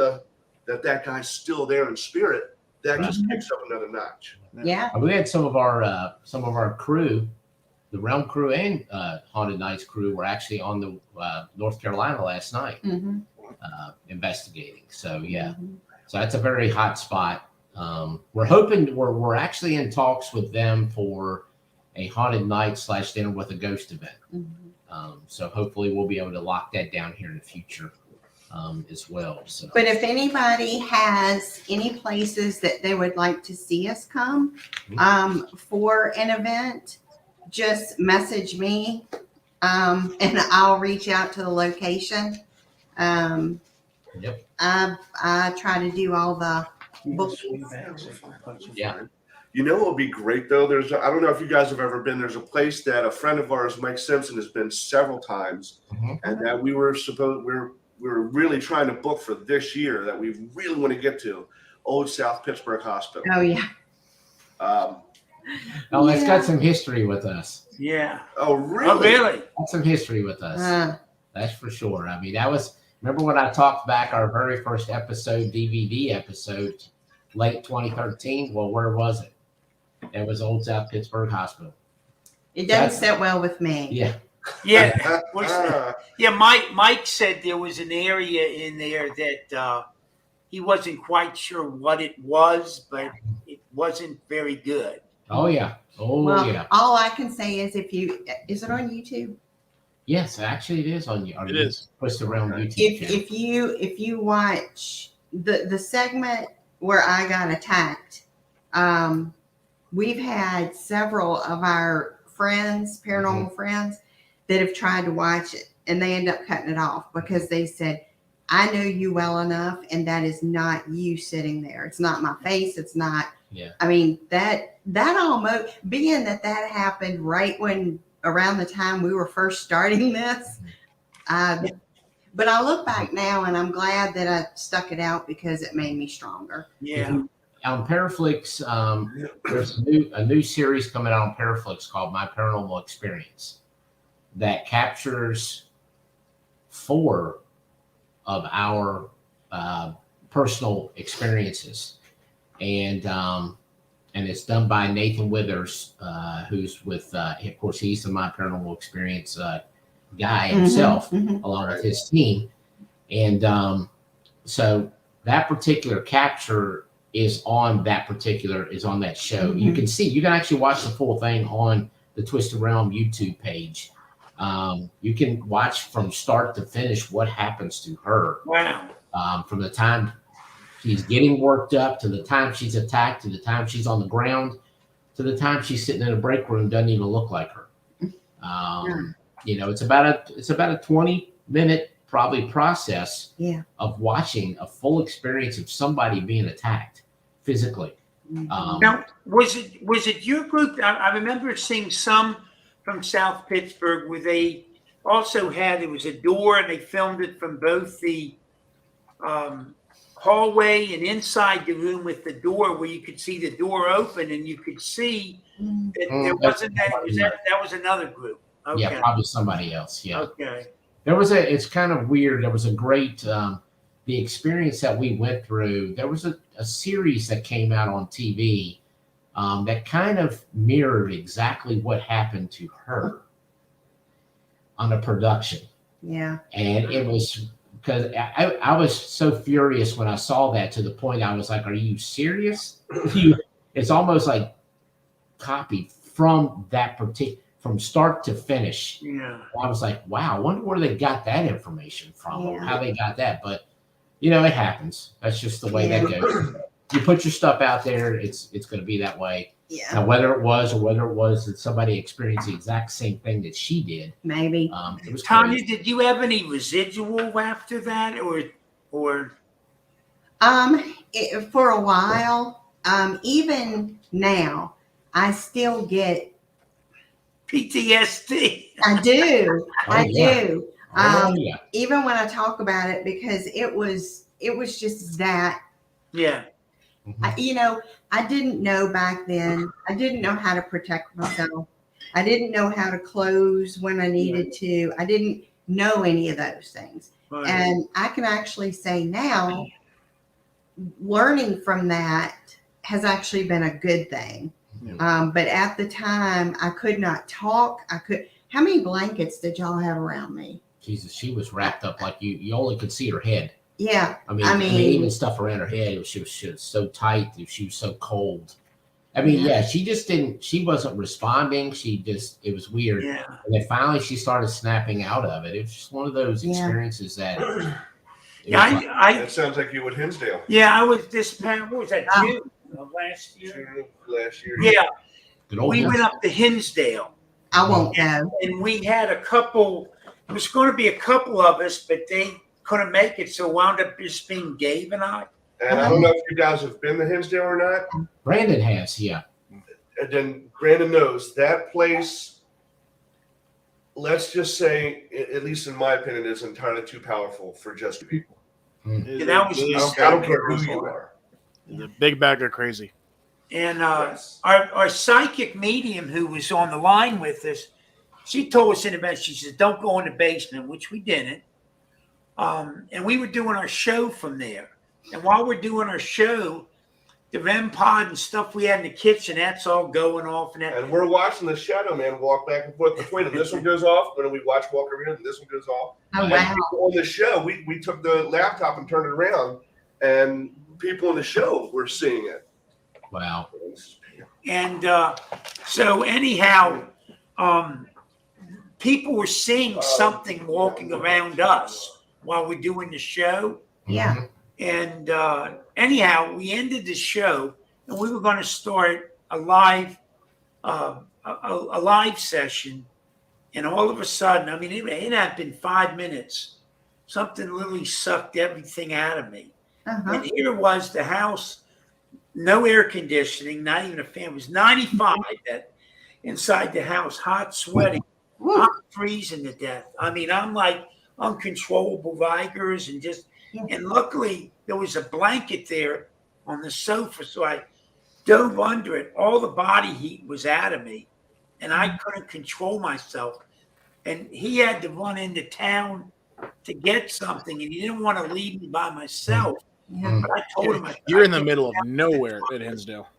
that guy's still there in spirit. That just kicks up another notch. Yeah. We had some of our crew, the Realm crew and Haunted Nights crew were actually on the North Carolina last night investigating. So so that's a very hot spot. We're hoping we're actually in talks with them for a Haunted Night / Dinner with a Ghost event. So hopefully we'll be able to lock that down here in the future as well. So, but if anybody has any places that they would like to see us come for an event, just message me and I'll reach out to the location. I try to do all the bookings. Yeah. What would be great though? I don't know if you guys have ever been. There's a place that a friend of ours, Mike Simpson, has been several times, and that we were really trying to book for this year. That we really want to get to Old South Pittsburgh Hospital. Oh yeah. It's got some history with us. Yeah. Oh really? Oh really? Got some history with us. That's for sure. I mean, that was Remember when I talked back our very first episode, DVD episode, late 2013? Well, where was it? It was Old South Pittsburgh Hospital. It doesn't sit well with me. Yeah. Yeah, yeah. Mike said there was an area in there that he wasn't quite sure what it was, but it wasn't very good. Oh yeah. Oh Well, yeah. all I can say is is it on YouTube? Yes, actually, it is on you. It is. Twisted Around YouTube. If you watch the segment where I got attacked, we've had several of our friends, paranormal friends, that have tried to watch it, and they end up cutting it off because they said, I know you well enough, and that is not you sitting there. It's not my face. It's not. Yeah. I mean, that almost, being that happened right when, around the time we were first starting this. But I look back now and I'm glad that I stuck it out because it made me stronger. Yeah. On Paraflix, there's a new series coming out on Paraflix called My Paranormal Experience that captures 4 of our personal experiences, and it's done by Nathan Withers, who's with, of course, he's the My Paranormal Experience guy himself, along with his team, and so that particular capture is on that show. You can actually watch the full thing on the Twisted Realm YouTube page. You can watch from start to finish what happens to her. Wow. From the time she's getting worked up, to the time she's attacked, to the time she's on the ground, to the time she's sitting in a break room, doesn't even look like her. It's about a 20-minute probably process of watching a full experience of somebody being attacked physically. Now, was it your group? I remember seeing some from South Pittsburgh where they also had, it was a door and they filmed it from both the hallway and inside the room with the door, where you could see the door open and you could see that there wasn't that was another group. Okay. Yeah, probably somebody else. Yeah. Okay. It's kind of weird. There was a great, the experience that we went through. There was a series that came out on TV that kind of mirrored exactly what happened to her on a production. Yeah. And it was, because I was so furious when I saw that, to the point I was like, are you serious? It's almost like copied from that particular, from start to finish. Yeah. I was like, wow, I wonder where they got that information from, or how they got that. But, it happens. That's just the way that goes. You put your stuff out there, it's going to be that way. Yeah. Now, whether it was that somebody experienced the exact same thing that she did. Maybe. It was Tanya, crazy. did you have any residual after that, or? For a while, even now, I still get PTSD. I do. I do. Yeah. Even when I talk about it, because it was just that. Yeah. I didn't know back then. I didn't know how to protect myself. I didn't know how to close when I needed to. I didn't know any of those things. Right. And I can actually say now, learning from that has actually been a good thing. But at the time, I could not talk. How many blankets did y'all have around me? Jesus, she was wrapped up like you only could see her head. Yeah. I mean, even stuff around her head, she was so tight, she was so cold. I mean, she wasn't responding. It was weird. Yeah. And then finally she started snapping out of it. It was just one of those experiences that. That sounds like you at Hinsdale. Yeah, I was what was that, June of last year? Last year. Yeah. We went up to Hinsdale. I won't go. And we had a couple, it was going to be a couple of us, but they couldn't make it, so wound up just being Gabe and I. And I don't know if you guys have been to Hinsdale or not. Brandon has, yeah. And then Brandon knows that place, let's just say, at least in my opinion, is entirely too powerful for just people. Yeah, that was I don't care who you are. The big bag of crazy. And our psychic medium who was on the line with us, she told us in advance, she said, don't go in the basement, which we didn't. And we were doing our show from there. And while we're doing our show, the REM pod and stuff we had in the kitchen, that's all going off. And we're watching the Shadow Man walk back and forth between them. This one goes off, and then we watch walk around, and this one goes off. Oh, And wow. people on the show, we took the laptop and turned it around, and people on the show were seeing it. Wow. And so anyhow, people were seeing something walking around us while we're doing the show. Yeah. And anyhow, we ended the show, and we were going to start a live session. And all of a sudden, I mean, it had been 5 minutes. Something literally sucked everything out of me. Uh-huh. And here was the house, no air conditioning, not even a fan. It was 95 inside the house, hot, sweating. Woo. I'm freezing to death. I mean, I'm like uncontrollable vigors and just, and luckily there was a blanket there on the sofa. So I dove under it. All the body heat was out of me and I couldn't control myself. And he had to run into town to get something and he didn't want to leave me by myself. Yeah. But I told him, You're in the middle of nowhere at Hinsdale.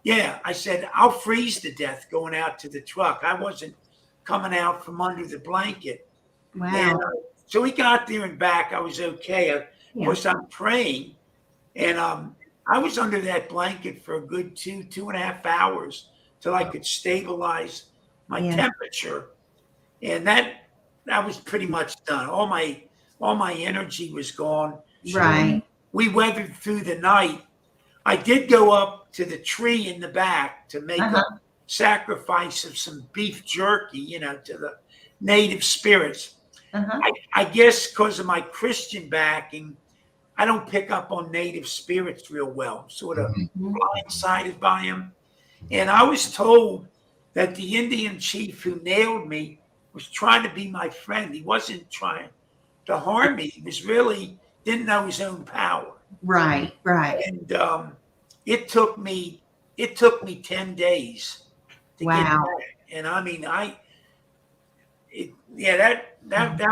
yeah, I said, I'll freeze to death going out to the truck. I wasn't coming out from under the blanket. Wow. And, so we got there and back. I was okay. Of course, I'm praying. And I was under that blanket for a good 2.5 hours till I could stabilize my temperature. And that was pretty much done. All my energy was gone. Right. We weathered through the night. I did go up to the tree in the back to make a sacrifice of some beef jerky, to the native spirits. I guess because of my Christian backing, I don't pick up on native spirits real well. I'm sort of blindsided by them. And I was told that the Indian chief who nailed me was trying to be my friend. He wasn't trying to harm me. He was really didn't know his own power. Right. And it took me 10 days to get back. And I mean, that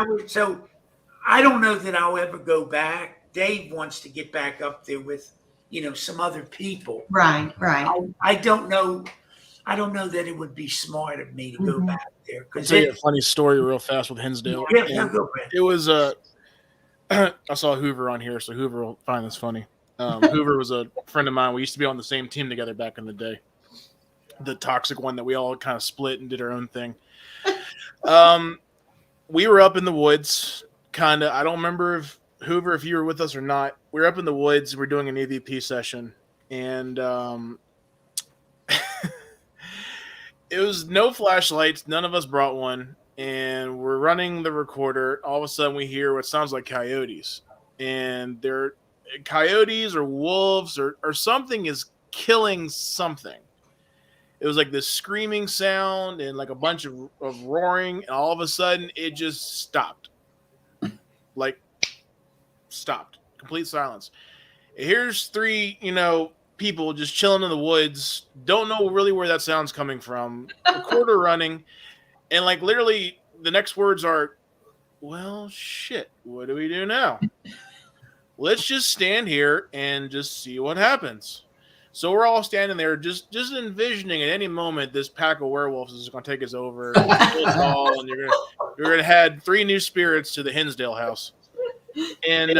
was so. I don't know that I'll ever go back. Dave wants to get back up there with, some other people. Right. I don't know. I don't know that it would be smart of me to go back there. I'll tell you a funny story real fast with Hinsdale. Yeah, go ahead. It was I saw Hoover on here, so Hoover will find this funny. Hoover was a friend of mine. We used to be on the same team together back in the day. The toxic one that we all kind of split and did our own thing. We were up in the woods, kind of. I don't remember if Hoover, if you were with us or not. We were up in the woods. We're doing an EVP session, and it was no flashlights. None of us brought one, and we're running the recorder. All of a sudden, we hear what sounds like coyotes, and they're coyotes or wolves or something is killing something. It was like this screaming sound and like a bunch of roaring, and all of a sudden it just stopped. Like stopped. Complete silence. Here's 3, people just chilling in the woods. Don't know really where that sound's coming from. Recorder running, and like literally the next words are, well, shit, what do we do now? Let's just stand here and just see what happens. So we're all standing there, just envisioning at any moment this pack of werewolves is going to take us over, and you're going to add 3 new spirits to the Hinsdale house. And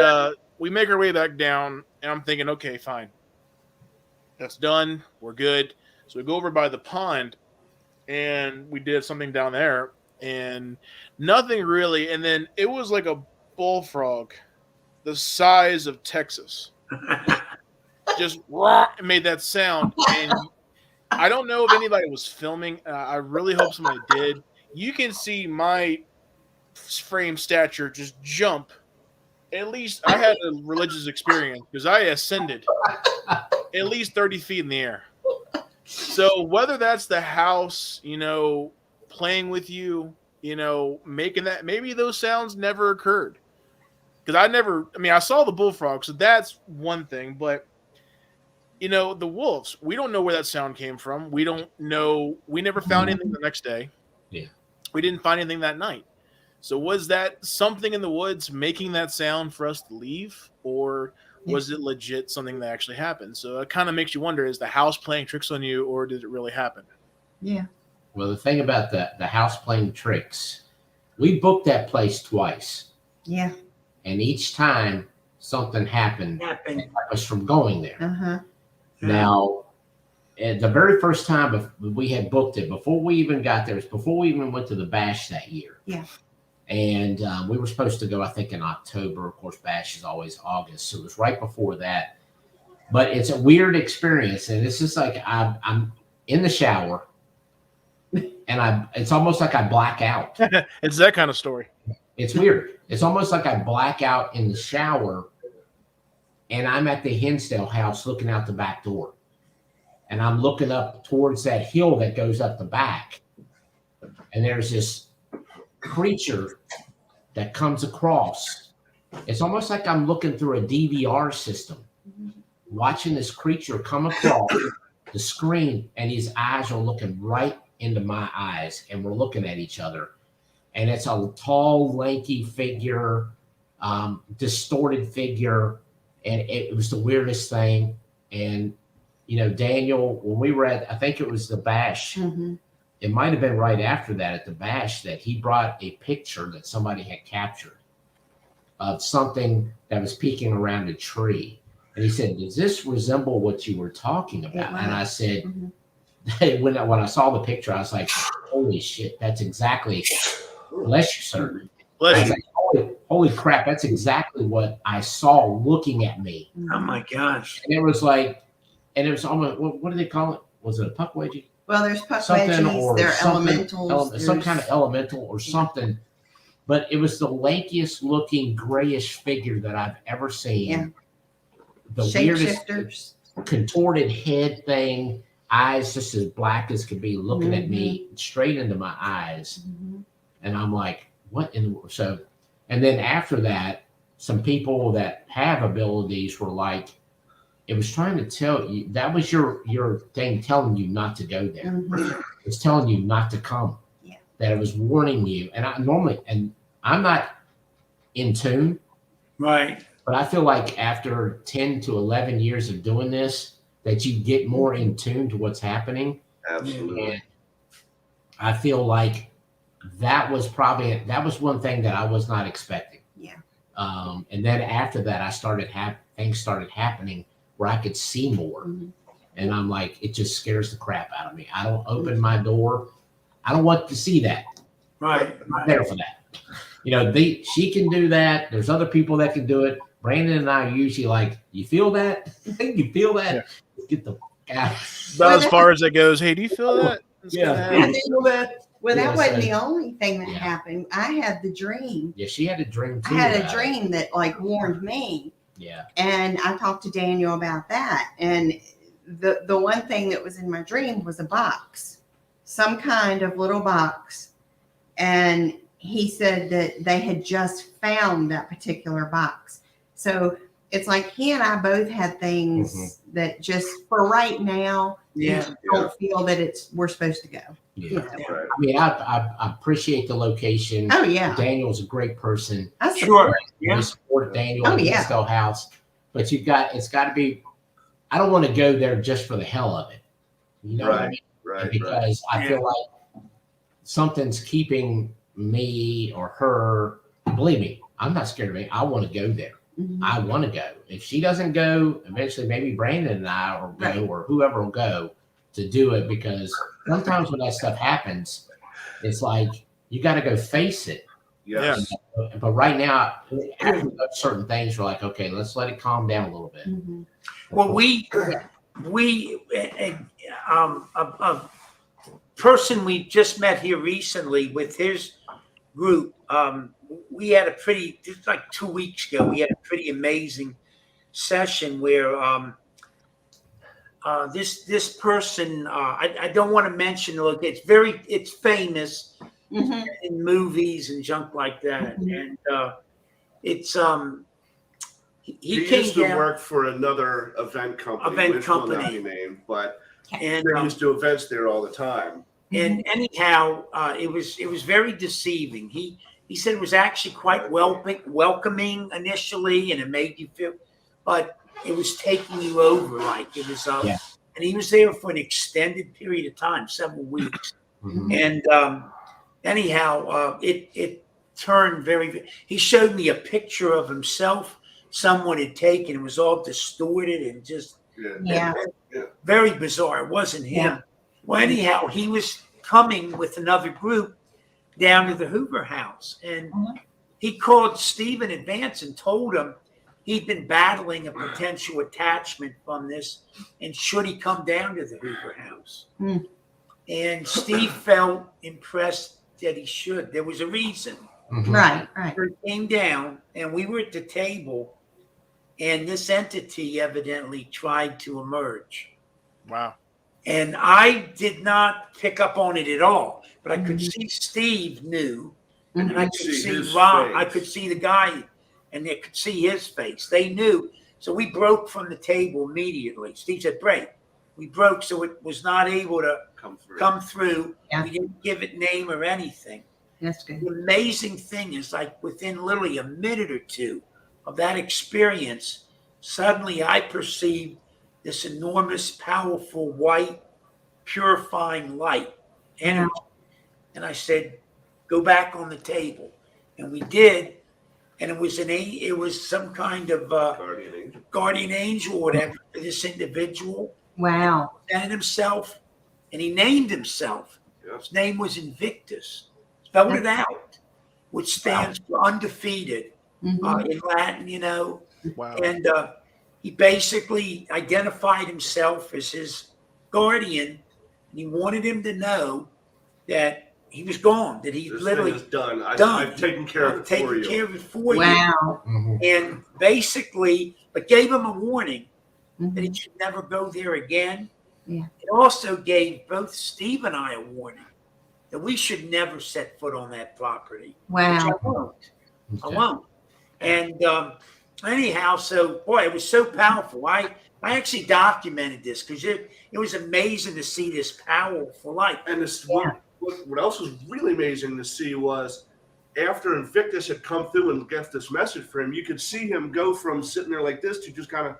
we make our way back down, and I'm thinking, okay, fine, that's done, we're good. So we go over by the pond, and we did something down there, and nothing really. And then it was like a bullfrog, the size of Texas. Just made that sound, and I don't know if anybody was filming. I really hope somebody did. You can see my frame stature just jump. At least I had a religious experience because I ascended at least 30 feet in the air. So whether that's the house, playing with you, making that, maybe those sounds never occurred. Because I saw the bullfrog, so that's one thing, but the wolves, we don't know where that sound came from. We don't know. We never found anything the next day. Yeah. We didn't find anything that night. So was that something in the woods making that sound for us to leave, or was it legit something that actually happened? So it kind of makes you wonder: is the house playing tricks on you, or did it really happen? Yeah. Well, the thing about the house playing tricks, we booked that place twice, Yeah. and each time something happened that kept us from going there. Uh-huh. Now, at the very first time we had booked it, before we even got there, before we even went to the bash that year. Yeah. And we were supposed to go, I think, in October. Of course, bash is always August, so it was right before that. But it's a weird experience, and it's just like I'm in the shower, and it's almost like I black out. It's that kind of story. It's weird. It's almost like I black out in the shower, and I'm at the Hinsdale house looking out the back door. And I'm looking up towards that hill that goes up the back. And there's this creature that comes across. It's almost like I'm looking through a DVR system, watching this creature come across the screen, and his eyes are looking right into my eyes, and we're looking at each other. And it's a tall, lanky figure, distorted figure, and it was the weirdest thing. And you know, Daniel, when we were at, I think it was the bash, it might have been right after that at the bash, that he brought a picture that somebody had captured of something that was peeking around a tree. And he said, does this resemble what you were talking about? And I said, when I saw the picture, I was like, holy shit, that's exactly, bless you, sir. Bless you. Like, holy crap, that's exactly what I saw looking at me. Oh my gosh. And it was like, and it was almost, what do they call it? Was it a puck wedgie? Well, there's puck Something wedgies, or there are something, elementals. some kind of elemental or something. But it was the lankiest looking grayish figure that I've ever seen. Yeah. The weirdest Shapeshifters. contorted head thing, eyes just as black as could be, looking at me straight into my eyes. And I'm like, what in the world? So, and then after that, some people that have abilities were like, it was trying to tell you, that was your thing telling you not to go there. It's telling you not to come. Yeah. That it was warning you. And I'm not in tune. Right. But I feel like after 10 to 11 years of doing this, that you get more in tune to what's happening. Absolutely. And I feel like that was one thing that I was not expecting. Yeah. And then after that, things started happening where I could see more. And I'm like, it just scares the crap out of me. I don't open my door. I don't want to see that. Right. I'm not there for that. You know, she can do that. There's other people that can do it. Brandon and I are usually like, you feel that? You feel that? Yeah. Get the guy. About as far as it goes. Hey, do you feel that? Yeah. I You feel that? Well, that Yeah, wasn't so- the only thing that Yeah. happened. I had the dream. Yeah, she had a dream too. I had a about it. dream that like warned me. Yeah. And I talked to Daniel about that. And the one thing that was in my dream was a box, some kind of little box. And he said that they had just found that particular box. So it's like he and I both had things that just for right now, Yeah. we don't feel that we're supposed to go. Yeah. You know? Right. I mean, I appreciate the location. Oh yeah. Daniel's a great person. I Sure. We Yeah. support Daniel Oh, at yeah. Hinsdale House. But it's got to be, I don't want to go there just for the hell of it. You know what I mean? Right. Because I feel like something's keeping me or her. Believe me, I'm not scared of it. I want to go there. I want to go. If she doesn't go, eventually maybe Brandon and I will go, or whoever will go to do it. Because sometimes when that stuff happens, it's like you got to go face it. Yes. But right now, after certain things, we're like, okay, let's let it calm down a little bit. Well, a person we just met here recently with his group, we had just like 2 weeks ago, we had a pretty amazing session where this person, I don't want to mention, look, it's famous in movies and junk like that. And it's he came used to down, work for another event company, which will not be named, but and they used to events there all the time. and anyhow, it was very deceiving. He He said it was actually quite welcoming initially, and it made you feel, but it was taking you over. Like it was, Yeah. and he was there for an extended period of time, several weeks. Mhm. And anyhow, it turned very. He showed me a picture of himself someone had taken. It was all distorted and just Yeah. very bizarre. It wasn't him. Yeah. Well, anyhow, he was coming with another group down to the Hoover house, and he called Steve in advance and told him he'd been battling a potential attachment from this, and should he come down to the Hoover house? Mm. And Steve felt impressed that he should. There was a reason. Mhm. Right. He came down, and we were at the table, and this entity evidently tried to emerge. Wow. And I did not pick up on it at all, but I could see Steve knew, and I could see Rob. I could see the guy, and they could see his face. They knew. So we broke from the table immediately. Steve said, break. We broke, so it was not able to come through. Yeah. We didn't give it name or anything. That's good. The amazing thing is, like, within literally a minute or two of that experience, suddenly I perceived this enormous, powerful, white, purifying light energy. And I said, go back on the table. And we did. And it was some kind of guardian angel or whatever for this individual. Wow. And himself, and he named himself. His name was Invictus. Spelled it out, which stands for undefeated in Latin, you know. Wow. And he basically identified himself as his guardian, and he wanted him to know that he was gone, that he literally is done. done. I've taken care of it for you. Wow. Mhm. And basically, but gave him a warning that he should never go there again. Yeah. It also gave both Steve and I a warning that we should never set foot on that property. Wow. Which I won't. I Okay. won't. And anyhow, so boy, it was so powerful. I actually documented this because it was amazing to see this powerful light. And this what else was really amazing to see was after Invictus had come through and left this message for him, you could see him go from sitting there like this to just kind of,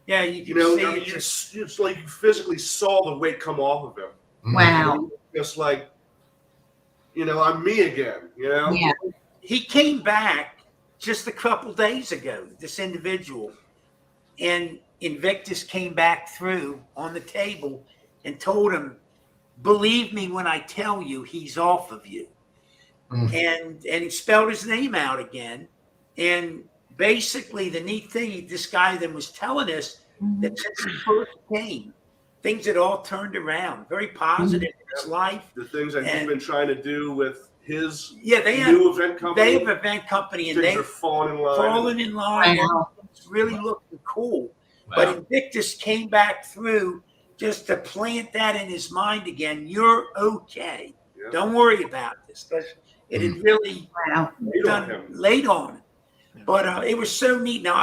Yeah, you know, I mean, it's like you physically saw the weight come off of him. Wow. Just like, you know, I'm me again, you know? Yeah. He came back just a couple days ago, this individual, and Invictus came back through on the table and told him, believe me when I tell you he's off of you. And he spelled his name out again. And basically the neat thing, this guy then was telling us that since he first came, things had all turned around, very positive in his life. The things that he's been trying to do with his they new event company. They have an event company, and things are falling in line. Wow. It's really looking cool. Wow. But Invictus came back through just to plant that in his mind again. You're okay. Yeah. Don't worry about this, because it had really Wow. laid on him. But it was so neat. Now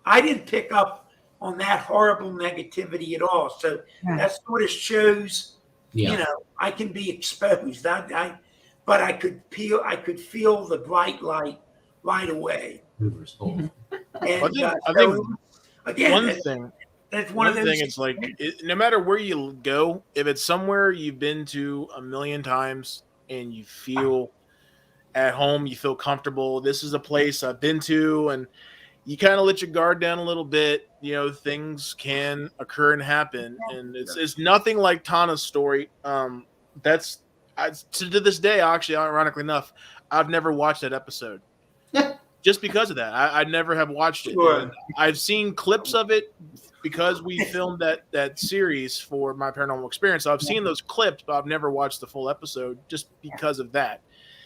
I didn't pick up on that horrible negativity at all. So that sort of shows, you know, I can be exposed. But I could feel the bright light right away. Hoover's full. And I think again, one thing. that's One of those thing, it's like no matter where you go, if it's somewhere you've been to a million times and you feel at home, you feel comfortable. This is a place I've been to, and you kind of let your guard down a little bit. You know, things can occur and happen, and it's nothing like Tana's story. That's to this day, actually, ironically enough, I've never watched that episode. Just because of that, I never have watched it. Sure. I've seen clips of it because we filmed that series for My Paranormal Experience. So I've seen those clips, but I've never watched the full episode just because of that.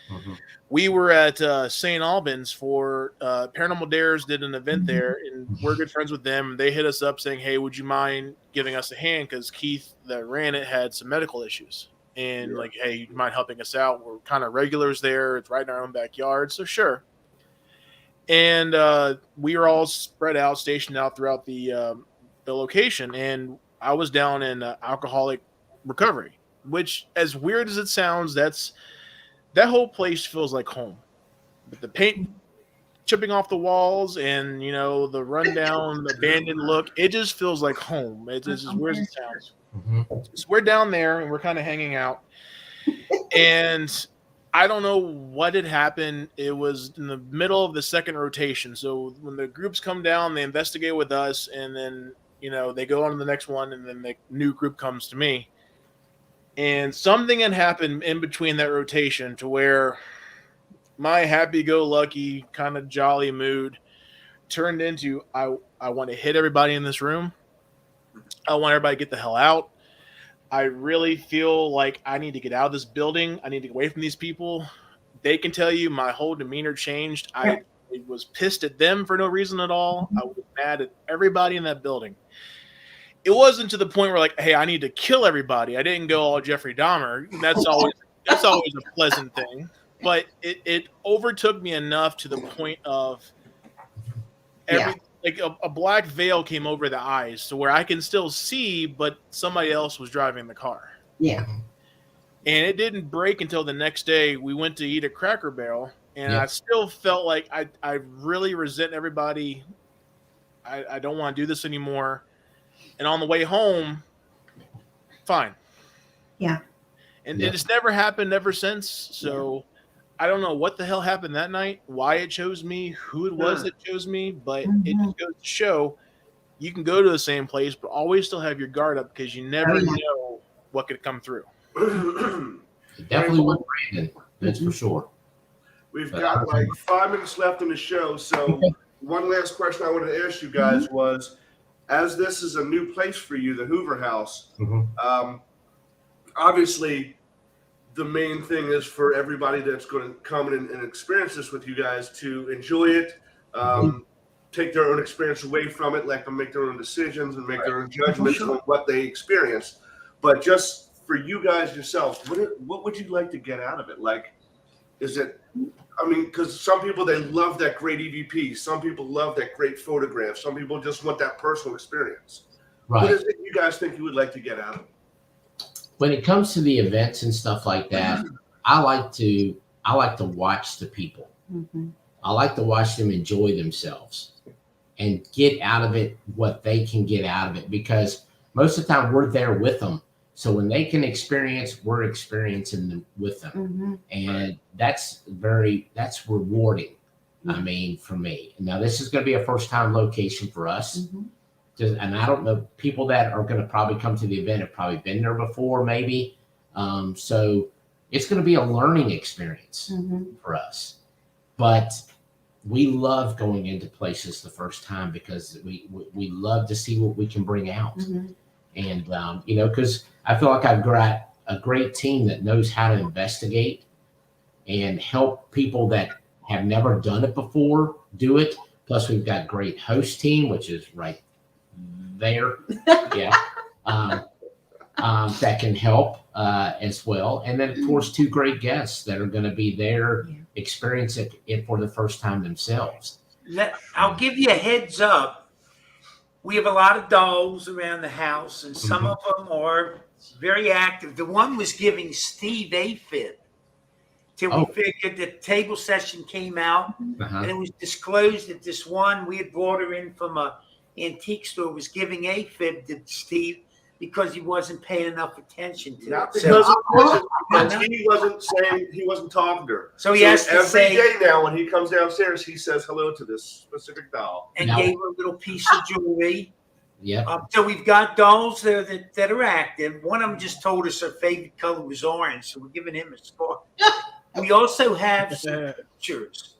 Mm-hmm. We were at St. Albans for Paranormal Dares did an event there, and we're good friends with them. They hit us up saying, hey, would you mind giving us a hand? Because Keith that ran it had some medical issues. And like, hey, you mind helping us out? We're kind of regulars there. It's right in our own backyard. So sure. And we were all spread out, stationed out throughout the location. And I was down in alcoholic recovery, which, as weird as it sounds, that whole place feels like home. But the paint chipping off the walls and, you know, the rundown, abandoned look, it just feels like home. It just where's it sounds. So we're down there and we're kind of hanging out. And I don't know what had happened. It was in the middle of the second rotation. So when the groups come down, they investigate with us, and then, you know, they go on to the next one, and then the new group comes to me. And something had happened in between that rotation to where my happy-go-lucky kind of jolly mood turned into I want to hit everybody in this room. I want everybody to get the hell out. I really feel like I need to get out of this building. I need to get away from these people. They can tell you my whole demeanor changed. I was pissed at them for no reason at all. I was mad at everybody in that building. It wasn't to the point where like, hey, I need to kill everybody. I didn't go all Jeffrey Dahmer. That's always a pleasant thing. But it overtook me enough to the point of like a black veil came over the eyes to where I can still see, but somebody else was driving the car. Yeah. And it didn't break until the next day. We went to eat at Cracker Barrel, and I still felt like I really resent everybody. I don't want to do this anymore. And on the way home, fine. Yeah. And it's never happened ever since. So I don't know what the hell happened that night, why it chose me, who it was that chose me, but it just goes to show you can go to the same place, but always still have your guard up because you never know what could come through. It definitely was Brandon, that's for sure. We've got like 5 minutes left in the show, so one last question I wanted to ask you guys was, as this is a new place for you, the Hoover House, obviously the main thing is for everybody that's going to come in and experience this with you guys to enjoy it, take their own experience away from it, let them make their own decisions and make their own judgments on what they experience. But just for you guys yourselves, what would you like to get out of it? Like, is it, I mean, because some people, they love that great EVP. Some people love that great photograph. Some people just want that personal experience. Right. What is it you guys think you would like to get out of it? When it comes to the events and stuff like that, I like to watch the people. I like to watch them enjoy themselves and get out of it what they can get out of it, because most of the time we're there with them. So when they can experience, we're experiencing them with them. And that's rewarding. I mean, for me. Now, this is going to be a first time location for us. And I don't know, people that are going to probably come to the event have probably been there before, maybe. So it's going to be a learning experience for us. But we love going into places the first time because we love to see what we can bring out. And, you know, because I feel like I've got a great team that knows how to investigate and help people that have never done it before do it. Plus, we've got great host team, which is right there. That can help as well. And then, of course, 2 great guests that are going to be there, experience it for the first time themselves. I'll give you a heads up. We have a lot of dolls around the house, and some of them are very active. The one was giving Steve AFib till we figured the table session came out, and it was disclosed that this one we had brought her in from a antique store was giving AFib to Steve because he wasn't paying enough attention to Not it. because he wasn't saying, he wasn't talking to her. So he has to say every day now when he comes downstairs, he says hello to this specific doll. and gave her a little piece of jewelry. So we've got dolls there that are active. One of them just told us her favorite color was orange, so we're giving him a score. We also have some pictures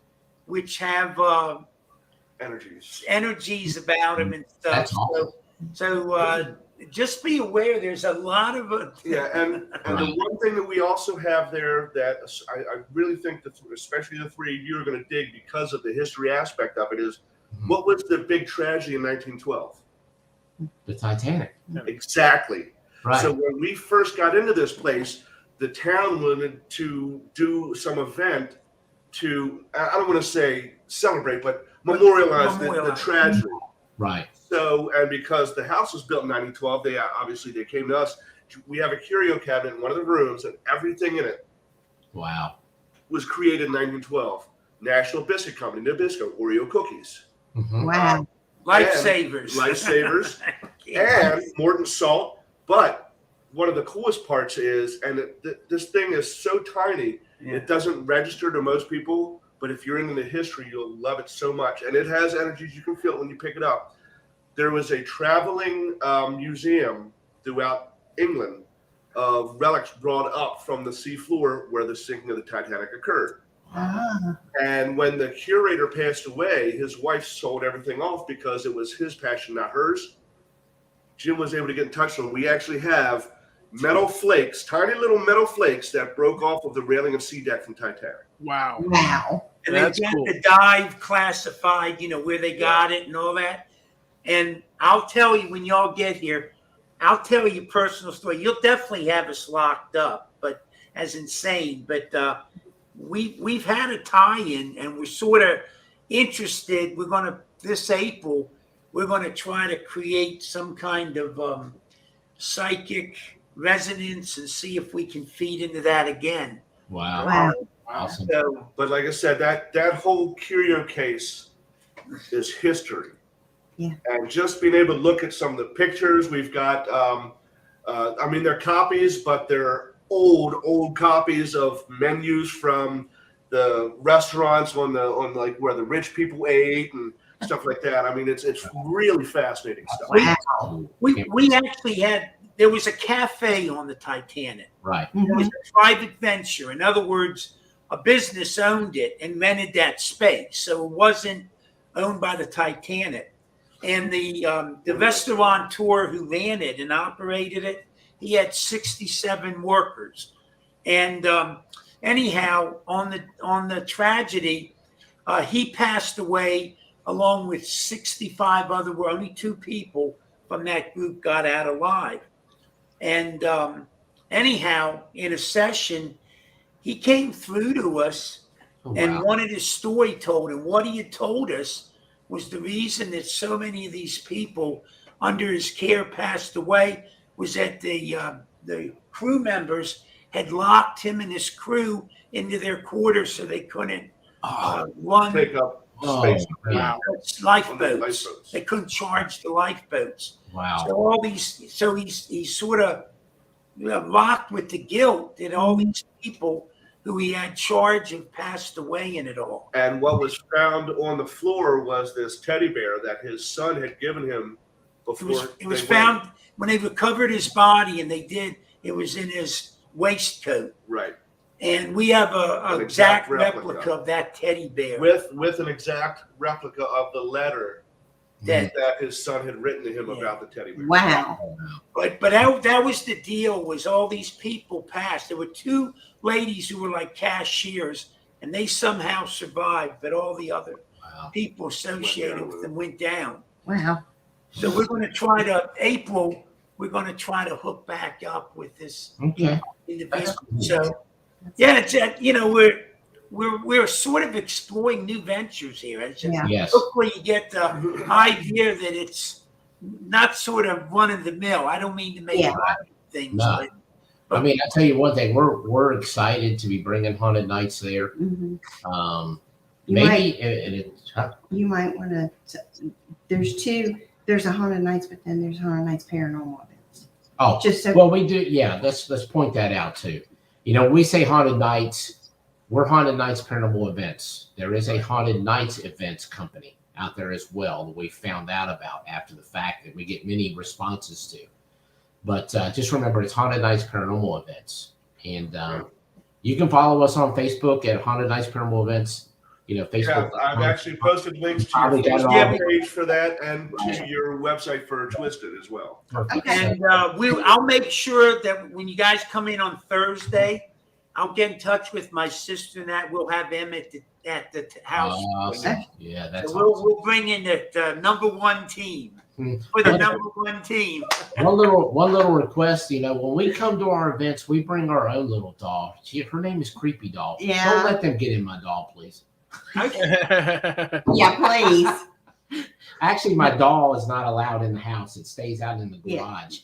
which have energies about him and stuff. That's awesome. So just be aware there's a lot of and the one thing that we also have there that I really think that especially the 3 of you are going to dig because of the history aspect of it is what was the big tragedy in 1912? The Titanic. Exactly. Right. So when we first got into this place, the town wanted to do some event to, I don't want to say celebrate, but memorialize the tragedy. Right. So, and because the house was built in 1912, they came to us. We have a curio cabinet in one of the rooms and everything in it. Wow. was created in 1912. National Biscuit Company, Nabisco, Oreo cookies. Wow. Lifesavers. Lifesavers. And Morton Salt. But one of the coolest parts is, and this thing is so tiny, it doesn't register to most people. But if you're into the history, you'll love it so much. And it has energies. You can feel it when you pick it up. There was a traveling museum throughout England of relics brought up from the seafloor where the sinking of the Titanic occurred. And when the curator passed away, his wife sold everything off because it was his passion, not hers. Jim was able to get in touch with him. We actually have metal flakes, tiny little metal flakes that broke off of the railing of sea deck from Titanic. Wow. Wow. And That's they got cool. the dive classified, where they got it and all that. And I'll tell you when y'all get here, I'll tell you a personal story. You'll definitely have us locked up, but as insane. But we've had a tie-in, and we're sort of interested. We're going to this April. We're going to try to create some kind of psychic resonance and see if we can feed into that again. Wow. Wow. Awesome. So But like I said, that whole curio case is history. Yeah. And just being able to look at some of the pictures we've got, I mean, they're copies, but they're old copies of menus from the restaurants on like where the rich people ate and stuff like that. I mean, it's really fascinating stuff. Wow. we actually there was a cafe on the Titanic. Right. It was a private venture. In other words, a business owned it and rented that space. So it wasn't owned by the Titanic. And the restaurateur who ran it and operated it, he had 67 workers. And anyhow, on the tragedy, he passed away along with 65 other. Only 2 people from that group got out alive. And anyhow, in a session, he came through to us and wanted his story told. And what he had told us was the reason that so many of these people under his care passed away was that the crew members had locked him and his crew into their quarters so they couldn't run Take up space. Wow. lifeboats. They couldn't charge the lifeboats. Wow. So all these, so he's sort of locked with the guilt that all these people who he had charge have passed away in it all. And what was found on the floor was this teddy bear that his son had given him before. It was found when they recovered his body, and it was in his waistcoat. Right. And we have an exact replica of that teddy bear. With an exact replica of the letter that his son had written to him about the teddy bear. Wow. But that was the deal, was all these people passed. There were 2 ladies who were like cashiers, and they somehow survived, but all the other people associated with them went down. Wow. So we're going to April, we're going to try to hook back up with this individual. So, yeah, it's, we're sort of exploring new ventures here. It's just, Yes. hopefully you get the idea that it's not sort of run of the mill. I don't mean to make things, No. but I mean, I'll tell you one thing. We're excited to be bringing Haunted Nights there. Mhm. You might want to. There's a Haunted Nights, but then there's Haunted Nights Paranormal events. Oh, Just so. well, we do. Yeah, let's point that out too. We say Haunted Nights. We're Haunted Nights Paranormal Events. There is a Haunted Nights events company out there as well that we found out about after the fact that we get many responses to. But just remember, it's Haunted Nights Paranormal Events. And you can follow us on Facebook at Haunted Nights Paranormal Events. Facebook. Yeah, I've actually posted links to Probably your got it all. Facebook page for that and to your website for Twisted as well. Perfect. Okay. and I'll make sure that when you guys come in on Thursday, I'll get in touch with my sister and that we'll have them at the house. Awesome. Yeah, that's So awesome. we'll bring in the number 1 team for the number 1 team. One little request, when we come to our events, we bring our own little doll. Her name is Creepy Doll. Yeah. Don't let them get in my doll, please. Yeah, please. Actually, my doll is not allowed in the house. It stays out in the Yeah. garage.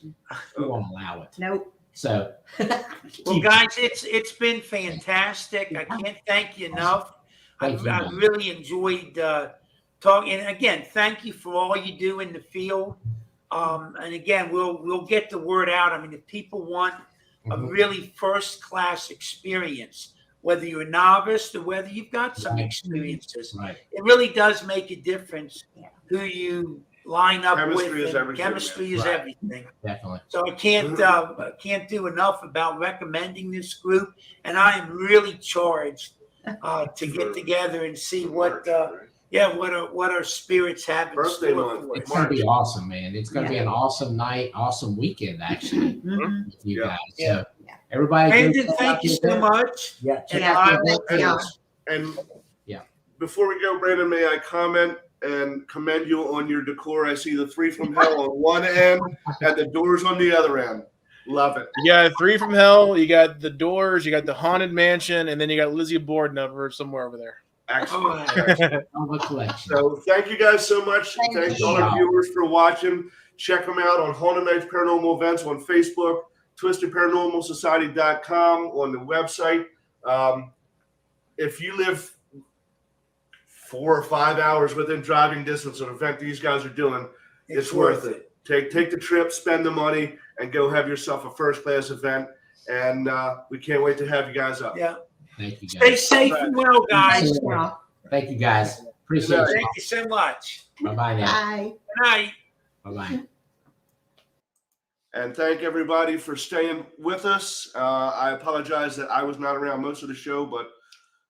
We won't allow it. Nope. So, Well, guys, it's been fantastic. I can't thank you enough. Thank you. I really enjoyed talking. And again, thank you for all you do in the field. And again, we'll get the word out. I mean, if people want a really first class experience, whether you're a novice or whether you've got some experiences, it really does make a difference who you line up Chemistry with. is everything, Chemistry is everything. Definitely. So I can't do enough about recommending this group, and I am really charged to get together and see what our spirits have in Birthday store month. for It's us. going to be awesome, man. It's going to be an awesome night, awesome weekend, actually, with you guys. So, everybody, Brandon, thank you so much. Yeah, check And out the event. And before we go, Brandon, may I comment and commend you on your decor? I see the 3 from Hell on one end and the doors on the other end. Love it. You got 3 from Hell, you got the doors, you got the Haunted Mansion, and then you got Lizzie Borden over somewhere over there. Excellent. collection. So thank you guys so much. Thank all our viewers for watching. Check them out on Haunted Nights Paranormal Events on Facebook, twistedparanormalsociety.com on the website. If you live 4 or 5 hours within driving distance of an event these guys are doing, it's worth it. Take the trip, spend the money, and go have yourself a first-class event. And we can't wait to have you guys up. Yeah. Thank you, guys. Stay safe and well, guys. Thank you, guys. Appreciate it. Thank you so much. Bye-bye now. Bye. Good night. Bye-bye. And thank everybody for staying with us. I apologize that I was not around most of the show, but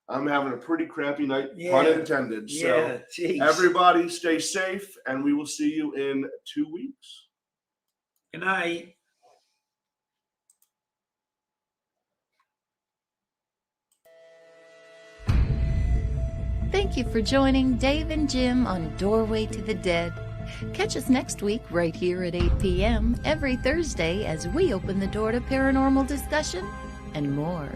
I'm having a pretty crappy night, pun intended. So everybody stay safe, and we will see you in 2 weeks. Good night. Thank you for joining Dave and Jim on Doorway to the Dead. Catch us next week right here at 8 p.m. every Thursday as we open the door to paranormal discussion and more.